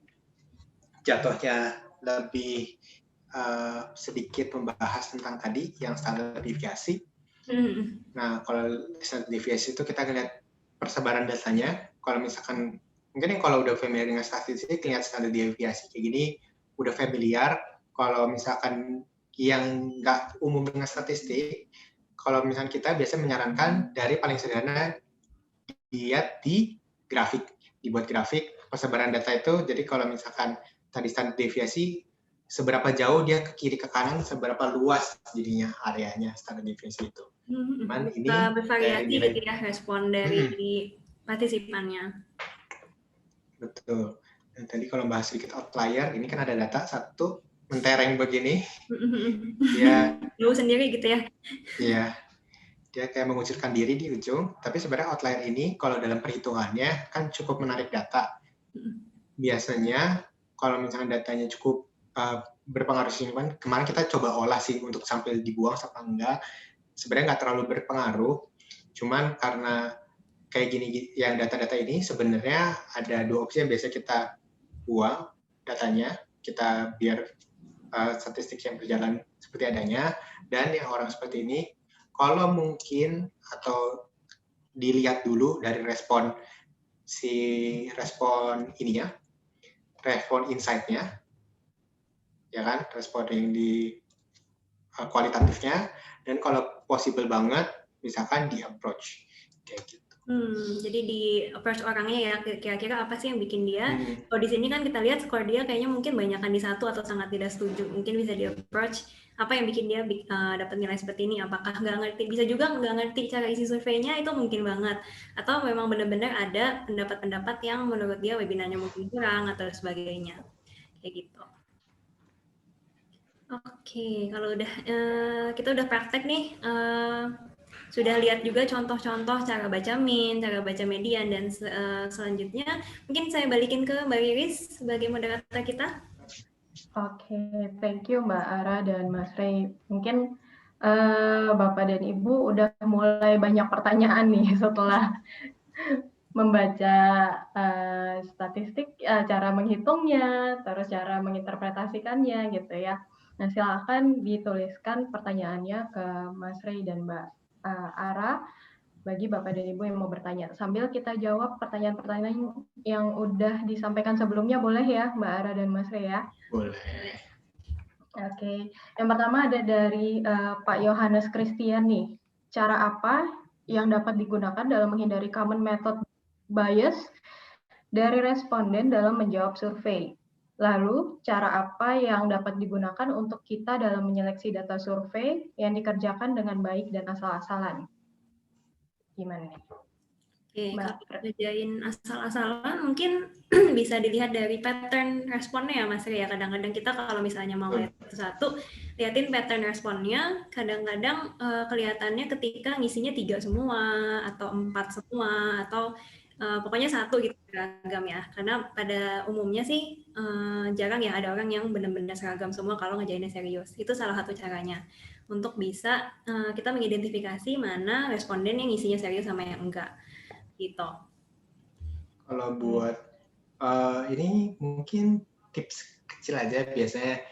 jatuhnya lebih sedikit membahas tentang tadi yang standar deviasi. Nah, kalau standar deviasi itu kita lihat persebaran datanya. Kalau misalkan mungkin kalau udah familiar dengan statistik, lihat standar deviasi kayak gini udah familiar. Kalau misalkan yang nggak umum dengan statistik, kalau misalkan kita biasa menyarankan dari paling sederhana dilihat di grafik, dibuat grafik persebaran data itu. Jadi kalau misalkan tadi standar deviasi, seberapa jauh dia ke kiri ke kanan, seberapa luas jadinya areanya standar deviasi itu. Cuman ini bervariasi gitu ya respon dari partisipannya. Betul. Dan tadi kalau bahas sedikit outlier, ini kan ada data satu mentereng begini. Dia jauh sendiri gitu ya. Iya. Dia kayak mengucurkan diri di ujung, tapi sebenarnya outlier ini kalau dalam perhitungannya kan cukup menarik data. Biasanya kalau misalnya datanya cukup berpengaruh signifikan, kemarin kita coba olah sih untuk sampai dibuang apa enggak, sebenarnya nggak terlalu berpengaruh, cuman karena kayak gini yang data-data ini sebenarnya ada 2 opsi yang biasa kita buang datanya, kita biar statistik yang berjalan seperti adanya, dan yang orang seperti ini kalau mungkin atau dilihat dulu dari respon ininya, respon insight-nya, ya kan, respon yang di kualitatifnya, dan kalau possible banget misalkan di approach kayak gitu. Jadi di approach orangnya ya, kira-kira apa sih yang bikin dia, kalau di sini kan kita lihat skor dia kayaknya mungkin banyakan di 1 atau sangat tidak setuju, mungkin bisa di approach apa yang bikin dia dapat nilai seperti ini, apakah nggak ngerti, bisa juga nggak ngerti cara isi surveinya, itu mungkin banget, atau memang benar-benar ada pendapat-pendapat yang menurut dia webinarnya mungkin kurang atau sebagainya, kayak gitu. Oke, kalau udah kita udah praktek nih, sudah lihat juga contoh-contoh cara baca min, cara baca median, dan selanjutnya mungkin saya balikin ke Mbak Iris sebagai moderator kita. Oke, thank you Mbak Ara dan Mas Rey. Mungkin Bapak dan Ibu udah mulai banyak pertanyaan nih setelah membaca statistik, cara menghitungnya, terus cara menginterpretasikannya gitu ya. Nah, silakan dituliskan pertanyaannya ke Mas Rey dan Mbak Ara bagi Bapak dan Ibu yang mau bertanya. Sambil kita jawab pertanyaan-pertanyaan yang udah disampaikan sebelumnya, boleh ya Mbak Ara dan Mas Rey ya? Boleh. Oke, yang pertama ada dari Pak Yohanes Christian nih. Cara apa yang dapat digunakan dalam menghindari common method bias dari responden dalam menjawab survei? Lalu, cara apa yang dapat digunakan untuk kita dalam menyeleksi data survei yang dikerjakan dengan baik dan asal-asalan? Gimana nih, Oke, Mbak kalau Fred? ngerjain asal-asalan mungkin bisa dilihat dari pattern responnya ya Mas Ria. Kadang-kadang kita kalau misalnya mau lihat satu-satu, liatin pattern responnya. Kadang-kadang kelihatannya ketika ngisinya 3 semua, atau 4 semua, atau pokoknya satu gitu seragam ya. Karena pada umumnya sih jarang ya ada orang yang benar-benar seragam semua kalau ngerjainnya serius. Itu salah satu caranya. Untuk bisa kita mengidentifikasi mana responden yang ngisinya serius sama yang enggak. Gitu. Kalau buat ini mungkin tips kecil aja biasanya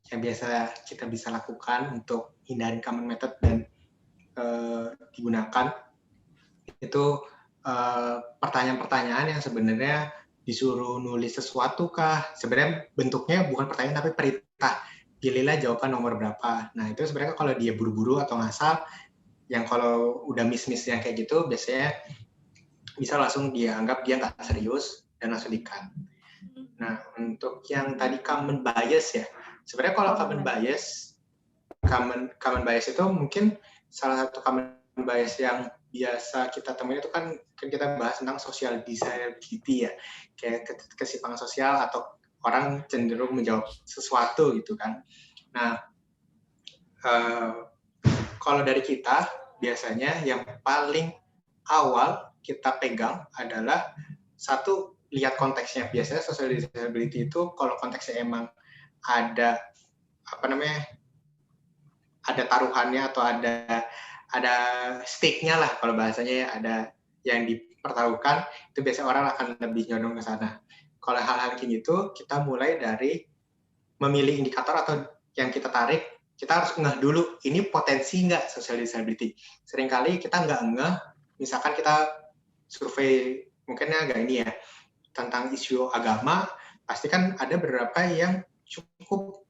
yang biasa kita bisa lakukan untuk hindari common method dan digunakan itu pertanyaan-pertanyaan yang sebenarnya disuruh nulis sesuatu kah? Sebenarnya bentuknya bukan pertanyaan tapi perintah. Pilihlah jawaban nomor berapa. Nah itu sebenarnya kalau dia buru-buru atau ngasal, yang kalau udah miss-miss yang kayak gitu biasanya bisa langsung dianggap dia nggak serius dan langsung di-cut. Nah, untuk yang tadi common bias ya, sebenarnya kalau common bias itu mungkin salah satu common bias yang biasa kita temuin itu kan kita bahas tentang social desirability ya, kayak kesimpangan sosial atau orang cenderung menjawab sesuatu gitu kan. Nah, kalau dari kita biasanya yang paling awal kita pegang adalah satu, lihat konteksnya. Biasanya social disability itu kalau konteksnya emang ada ada taruhannya atau ada stake-nya lah kalau bahasanya ya, ada yang dipertaruhkan, itu biasanya orang akan lebih nyodong ke sana. Kalau hal-hal kayak gitu, kita mulai dari memilih indikator atau yang kita tarik, kita harus ngeh dulu, ini potensi nggak social disability. Seringkali kita nggak ngeh, misalkan kita survei, mungkinnya agak ini ya, tentang isu agama, pasti kan ada beberapa yang cukup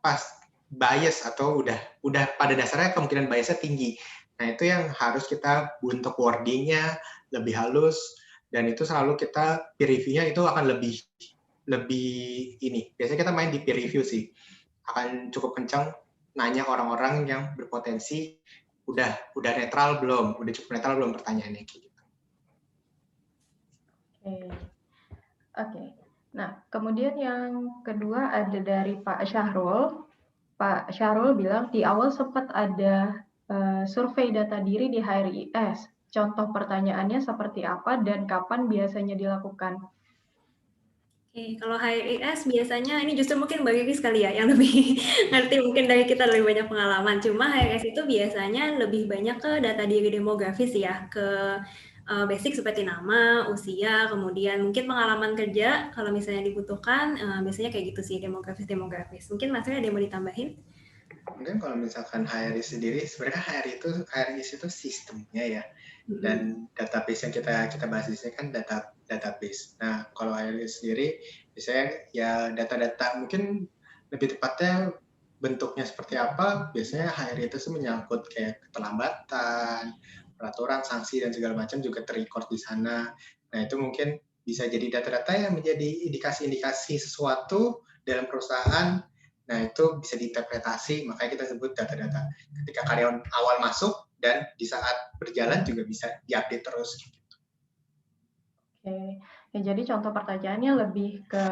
pas bias atau udah pada dasarnya kemungkinan biasnya tinggi. Nah itu yang harus kita bentuk wordingnya lebih halus, dan itu selalu kita peer review-nya itu akan lebih ini. Biasanya kita main di peer review sih, akan cukup kencang nanya orang-orang yang berpotensi udah netral belum, udah cukup netral belum pertanyaannya gitu. Oke. Nah, kemudian yang kedua ada dari Pak Syahrul. Pak Syahrul bilang di awal sempat ada survei data diri di HRIS. Contoh pertanyaannya seperti apa dan kapan biasanya dilakukan? Oke, kalau HRIS biasanya ini justru mungkin Mbak Riri sekali ya yang lebih ngerti mungkin dari kita lebih banyak pengalaman. Cuma HRIS itu biasanya lebih banyak ke data diri demografis ya, ke basic seperti nama, usia, kemudian mungkin pengalaman kerja kalau misalnya dibutuhkan, biasanya kayak gitu sih demografis. Mungkin Mas Ria ada yang mau ditambahin? Mungkin kalau misalkan HRIS sendiri, sebenarnya HRIS itu sistemnya ya, dan database yang kita bahas di sini kan database. Nah, kalau HRIS sendiri, biasanya ya data-data mungkin lebih tepatnya bentuknya seperti apa, biasanya HRIS itu menyangkut kayak keterlambatan, peraturan, sanksi, dan segala macam juga terrecord di sana. Nah, itu mungkin bisa jadi data-data yang menjadi indikasi-indikasi sesuatu dalam perusahaan. Nah, itu bisa diinterpretasi, makanya kita sebut data-data. Ketika karyawan awal masuk dan di saat berjalan juga bisa diupdate terus. Oke. Ya, jadi contoh pertanyaannya lebih ke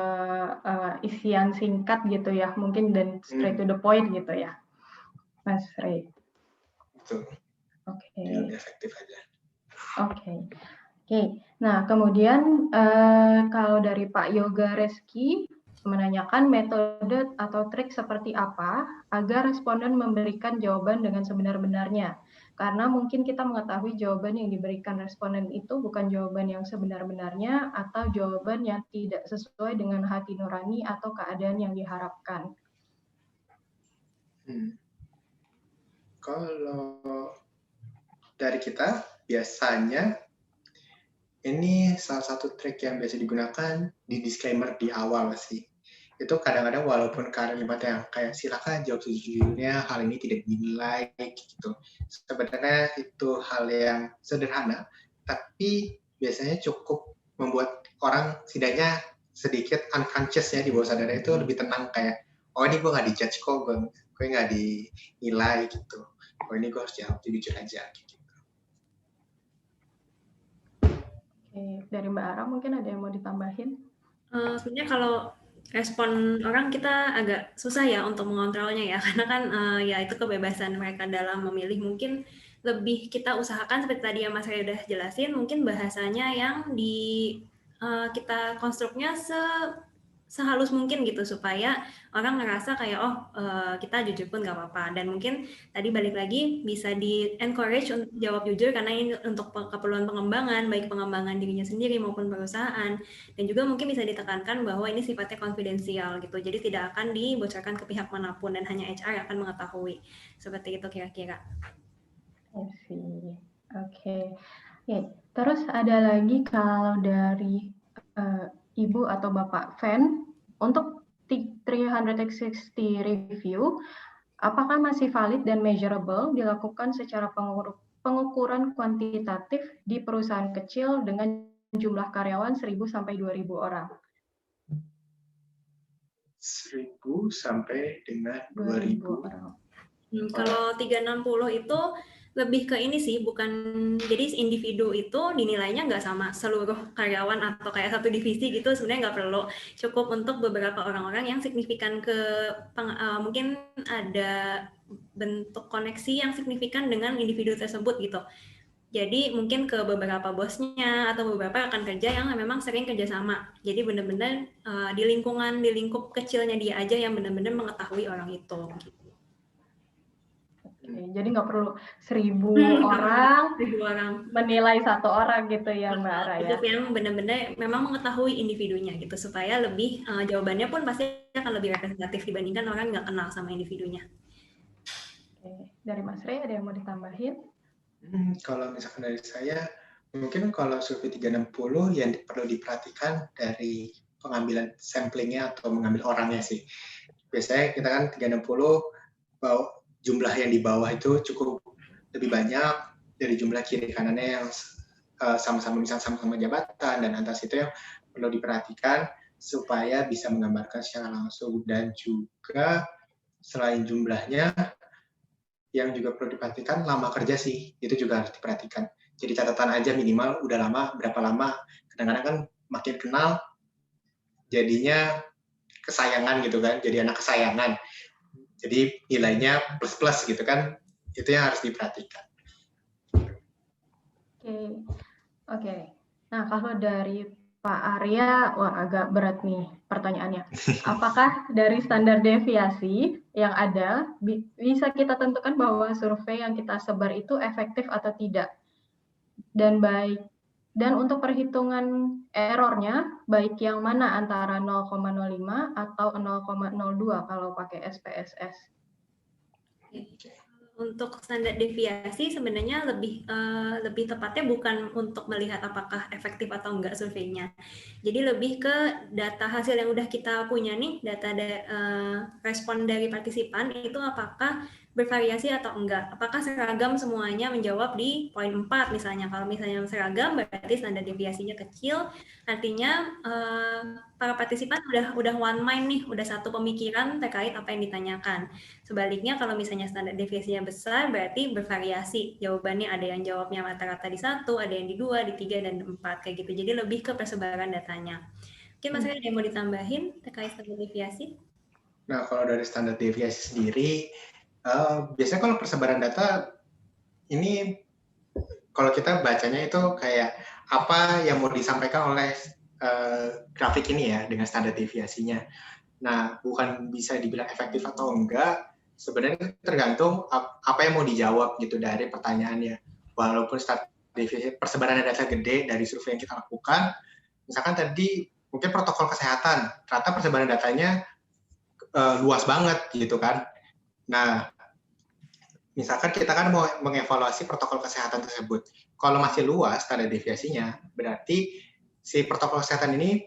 isian singkat gitu ya, mungkin dan straight to the point gitu ya, Mas Ray. Betul. Oke. Lebih efektif aja. Oke. Nah, kemudian kalau dari Pak Yoga Reski menanyakan metode atau trik seperti apa agar responden memberikan jawaban dengan sebenar-benarnya. Karena mungkin kita mengetahui jawaban yang diberikan responden itu bukan jawaban yang sebenar-benarnya atau jawaban yang tidak sesuai dengan hati nurani atau keadaan yang diharapkan. Kalau dari kita, biasanya ini salah satu trik yang biasa digunakan di disclaimer di awal sih. Itu kadang-kadang walaupun kalimatnya kayak silakan jawab sejujurnya, hal ini tidak dinilai gitu. Sebenarnya itu hal yang sederhana, tapi biasanya cukup membuat orang setidaknya sedikit unconscious-nya di bawah sadar itu lebih tenang, kayak oh ini gue nggak dijudge kok, gue nggak dinilai gitu, oh ini gue harus jawab jujur aja gitu. Oke, dari Mbak Ara mungkin ada yang mau ditambahin? Sebenarnya kalau respon orang kita agak susah ya untuk mengontrolnya ya, karena kan ya itu kebebasan mereka dalam memilih. Mungkin lebih kita usahakan seperti tadi yang Mas Ray udah jelasin, mungkin bahasanya yang kita konstruknya sehalus mungkin gitu, supaya orang ngerasa kayak kita jujur pun nggak apa-apa. Dan mungkin tadi balik lagi bisa di encourage untuk jawab jujur, karena ini untuk keperluan pengembangan, baik pengembangan dirinya sendiri maupun perusahaan. Dan juga mungkin bisa ditekankan bahwa ini sifatnya konfidensial gitu, jadi tidak akan dibocorkan ke pihak manapun dan hanya HR yang akan mengetahui. Seperti itu kira-kira. Oke. Terus ada lagi kalau dari Ibu atau Bapak Fen, untuk 360 review, apakah masih valid dan measurable dilakukan secara pengukuran kuantitatif di perusahaan kecil dengan jumlah karyawan 1.000 sampai 2.000 orang? 1.000 sampai dengan 2.000 orang. Kalau 360 itu lebih ke ini sih, bukan, jadi individu itu dinilainya nggak sama seluruh karyawan atau kayak satu divisi gitu, sebenarnya nggak perlu. Cukup untuk beberapa orang-orang yang signifikan mungkin ada bentuk koneksi yang signifikan dengan individu tersebut gitu. Jadi mungkin ke beberapa bosnya atau beberapa rekan kerja yang memang sering kerjasama. Jadi benar-benar di lingkup kecilnya dia aja yang benar-benar mengetahui orang itu. Jadi nggak perlu 1.000 orang menilai satu orang gitu ya Mbak Ara ya. Cukup yang benar-benar memang mengetahui individunya gitu, supaya lebih jawabannya pun pasti akan lebih representatif dibandingkan orang nggak kenal sama individunya. Oke. Dari Mas Ray ada yang mau ditambahin? Kalau misalkan dari saya, mungkin kalau survei 360 yang perlu diperhatikan dari pengambilan samplingnya atau mengambil orangnya sih. Biasanya kita kan 360 jumlah yang di bawah itu cukup lebih banyak dari jumlah kiri kanannya yang sama-sama jabatan, dan atas itu yang perlu diperhatikan supaya bisa menggambarkan secara langsung. Dan juga selain jumlahnya, yang juga perlu diperhatikan lama kerja sih, itu juga harus diperhatikan. Jadi catatan aja minimal udah lama, berapa lama. Kadang-kadang kan makin kenal jadinya kesayangan gitu kan, jadi anak kesayangan. Jadi nilainya plus-plus gitu kan, itu yang harus diperhatikan. Oke. Nah, kalau dari Pak Arya, wah agak berat nih pertanyaannya. Apakah dari standar deviasi yang ada, bisa kita tentukan bahwa survei yang kita sebar itu efektif atau tidak? Dan untuk perhitungan errornya, baik yang mana antara 0,05 atau 0,02 kalau pakai SPSS? Untuk standar deviasi sebenarnya lebih tepatnya bukan untuk melihat apakah efektif atau enggak surveinya. Jadi lebih ke data hasil yang udah kita punya nih, data respon dari partisipan itu apakah bervariasi atau enggak. Apakah seragam semuanya menjawab di poin 4 misalnya. Kalau misalnya seragam berarti standar deviasinya kecil, artinya para partisipan udah one mind nih, udah satu pemikiran terkait apa yang ditanyakan. Sebaliknya kalau misalnya standar deviasinya besar berarti bervariasi. Jawabannya ada yang jawabnya rata-rata di 1, ada yang di 2, di 3, dan 4 kayak gitu. Jadi lebih ke persebaran datanya. Mungkin Mas Ray ada yang mau ditambahin terkait standar deviasi? Nah, kalau dari standar deviasi sendiri, biasanya kalau persebaran data ini kalau kita bacanya itu kayak apa yang mau disampaikan oleh grafik ini ya dengan standar deviasinya. Nah, bukan bisa dibilang efektif atau enggak, sebenarnya tergantung apa yang mau dijawab gitu dari pertanyaannya. Walaupun persebaran data gede dari survei yang kita lakukan, misalkan tadi mungkin protokol kesehatan, ternyata persebaran datanya luas banget gitu kan. Nah, misalkan kita kan mau mengevaluasi protokol kesehatan tersebut. Kalau masih luas standar deviasinya, berarti si protokol kesehatan ini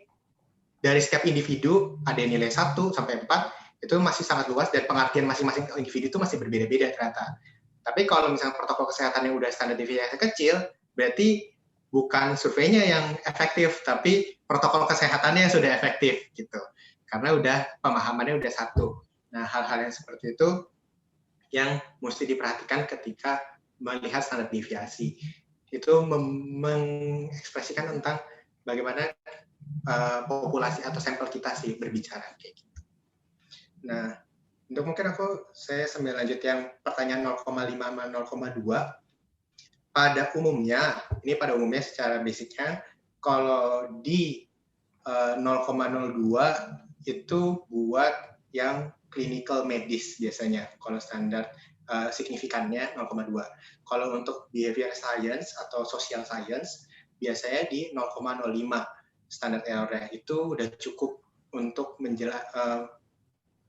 dari setiap individu ada yang nilai 1 sampai 4, itu masih sangat luas dan pengertian masing-masing individu itu masih berbeda-beda ternyata. Tapi kalau misalnya protokol kesehatan yang udah standar deviasi kecil, berarti bukan surveinya yang efektif, tapi protokol kesehatannya sudah efektif gitu. Karena udah pemahamannya udah satu. Nah, hal-hal yang seperti itu yang mesti diperhatikan ketika melihat standar deviasi. Itu mengekspresikan tentang bagaimana populasi atau sampel kita sih berbicara kayak gitu. Nah, untuk mungkin saya sambil lanjut yang pertanyaan 0,5 sama 0,2. Pada umumnya secara basicnya, kalau di 0,02 itu buat yang clinical medis biasanya, kalau standar signifikannya 0,2. Kalau untuk behavior science atau social science, biasanya di 0,05 standar errornya. Itu udah cukup untuk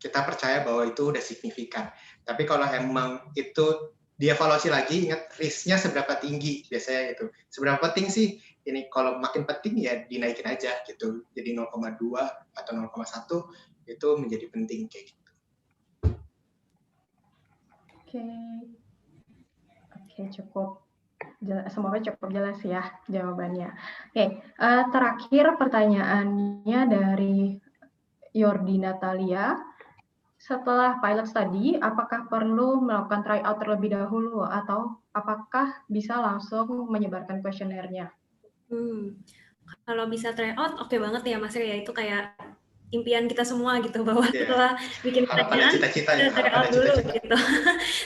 kita percaya bahwa itu udah signifikan. Tapi kalau emang itu dievaluasi lagi, ingat risknya seberapa tinggi biasanya gitu. Seberapa penting sih ini, kalau makin penting ya dinaikin aja gitu. Jadi 0,2 atau 0,1 itu menjadi penting kayak gitu. Oke, cukup. Semoga cukup jelas ya jawabannya. Oke, terakhir pertanyaannya dari Yordi Natalia. Setelah pilot study, apakah perlu melakukan tryout terlebih dahulu atau apakah bisa langsung menyebarkan kuesionernya? Kalau bisa tryout, oke banget ya Mas Ria. Itu kayak impian kita semua gitu, bahwa setelah bikin pertanyaan kita tryout dulu gitu.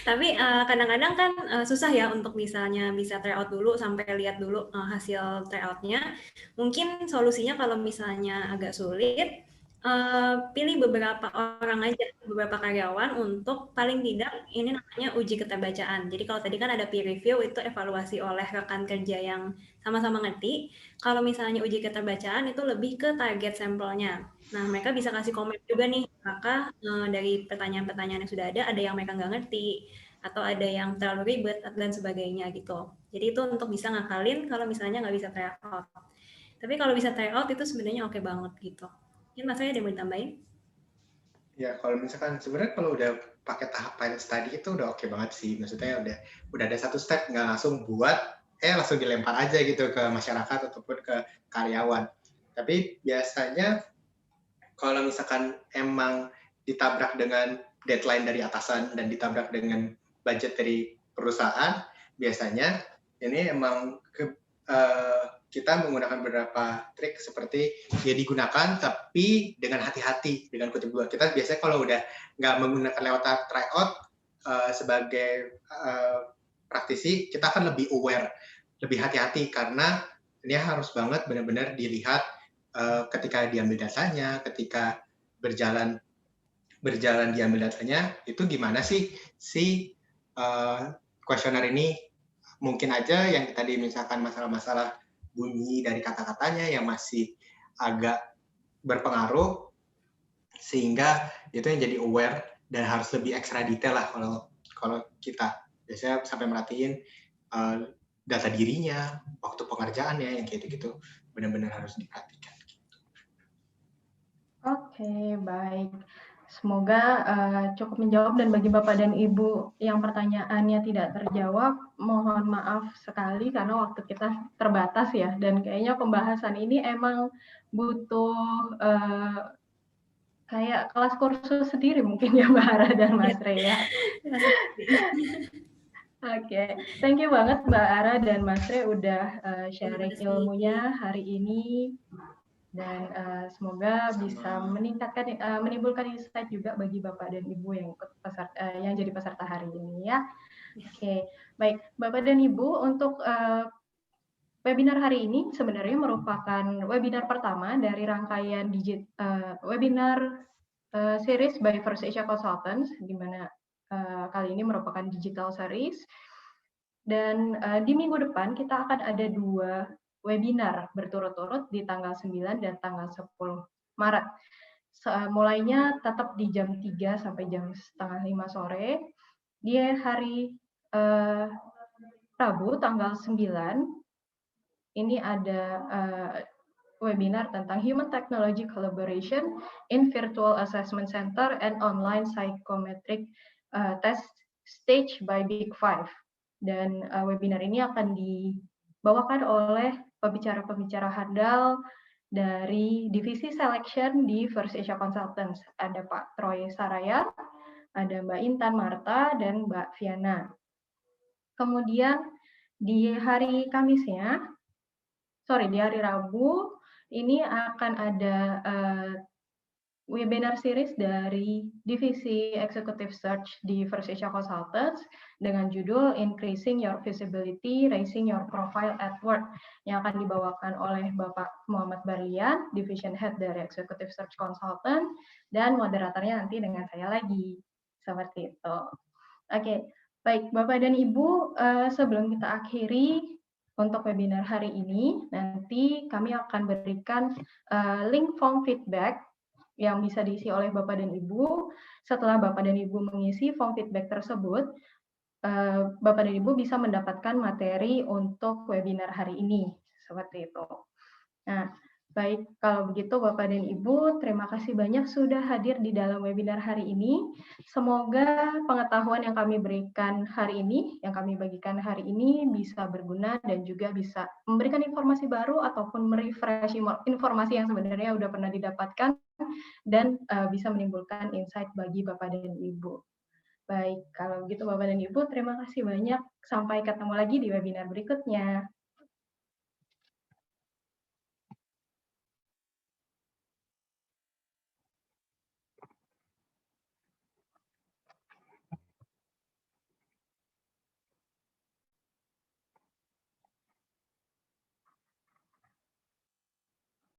Tapi kadang-kadang kan susah ya untuk bisa tryout dulu sampai lihat dulu hasil tryoutnya. Mungkin solusinya kalau misalnya agak sulit, pilih beberapa orang aja, beberapa karyawan untuk paling tidak ini namanya uji keterbacaan. Jadi kalau tadi kan ada peer review, itu evaluasi oleh rekan kerja yang sama-sama ngerti. Kalau misalnya uji keterbacaan itu lebih ke target sampelnya. Nah, mereka bisa kasih komen juga nih, apakah dari pertanyaan-pertanyaan yang sudah ada yang mereka nggak ngerti, atau ada yang terlalu ribet, dan sebagainya gitu. Jadi itu untuk bisa ngakalin kalau misalnya nggak bisa tryout. Tapi kalau bisa tryout itu sebenarnya oke banget gitu. Ini Mas saya ada yang mau ditambahin? Ya, kalau misalkan sebenarnya kalau udah pakai tahap pilot study itu udah oke banget sih. Maksudnya udah ada satu step, nggak langsung langsung dilempar aja gitu ke masyarakat ataupun ke karyawan. Tapi biasanya kalau misalkan emang ditabrak dengan deadline dari atasan dan ditabrak dengan budget dari perusahaan, biasanya ini emang kita menggunakan beberapa trik seperti ya digunakan tapi dengan hati-hati, dengan kutip dua. Kita biasanya kalau udah nggak menggunakan lewat tryout sebagai praktisi, kita akan lebih aware, lebih hati-hati karena ini harus banget benar-benar dilihat ketika diambil datanya, ketika berjalan diambil datanya, itu gimana sih si kuesioner ini. Mungkin aja yang tadi misalkan masalah-masalah bunyi dari kata-katanya yang masih agak berpengaruh, sehingga itu yang jadi aware dan harus lebih ekstra detail lah kalau kita biasanya sampai merhatiin data dirinya, waktu pengerjaannya, yang kayak gitu benar-benar harus diperhatikan. Oke, baik. Semoga cukup menjawab, dan bagi Bapak dan Ibu yang pertanyaannya tidak terjawab, mohon maaf sekali karena waktu kita terbatas ya, dan kayaknya pembahasan ini emang butuh kayak kelas kursus sendiri mungkin ya Mbak Ara dan Mas Rey ya. Oke, thank you banget Mbak Ara dan Mas Rey udah sharing ilmunya hari ini. Dan semoga bisa menimbulkan insight juga bagi Bapak dan Ibu yang jadi peserta hari ini ya. Oke, baik Bapak dan Ibu, untuk webinar hari ini sebenarnya merupakan webinar pertama dari rangkaian webinar series by First Asia Consultants, di mana kali ini merupakan digital series. Dan di minggu depan kita akan ada 2 webinar berturut-turut di tanggal 9 dan tanggal 10 Maret. Mulainya tetap di jam 3 sampai jam setengah 5 sore. Di hari Rabu tanggal 9, ini ada webinar tentang Human Technology Collaboration in Virtual Assessment Center and Online Psychometric Test Stage by Big Five. Dan webinar ini akan dibawakan oleh pembicara-pembicara handal dari divisi selection di First Asia Consultants. Ada Pak Troy Saraya, ada Mbak Intan Marta, dan Mbak Viana. Kemudian di hari Kamisnya, di hari Rabu, ini akan ada webinar series dari Divisi Executive Search di First Asia Consultants dengan judul Increasing Your Visibility, Raising Your Profile at Work yang akan dibawakan oleh Bapak Muhammad Barlian, Division Head dari Executive Search Consultant, dan moderatornya nanti dengan saya lagi. Seperti itu. Oke, baik Bapak dan Ibu, sebelum kita akhiri untuk webinar hari ini, nanti kami akan berikan link form feedback yang bisa diisi oleh Bapak dan Ibu. Setelah Bapak dan Ibu mengisi form feedback tersebut, Bapak dan Ibu bisa mendapatkan materi untuk webinar hari ini. Seperti itu. Nah, baik, kalau begitu Bapak dan Ibu, terima kasih banyak sudah hadir di dalam webinar hari ini. Semoga pengetahuan yang kami berikan hari ini, yang kami bagikan hari ini bisa berguna dan juga bisa memberikan informasi baru ataupun merefresh informasi yang sebenarnya sudah pernah didapatkan dan bisa menimbulkan insight bagi Bapak dan Ibu. Baik, kalau begitu Bapak dan Ibu, terima kasih banyak. Sampai ketemu lagi di webinar berikutnya.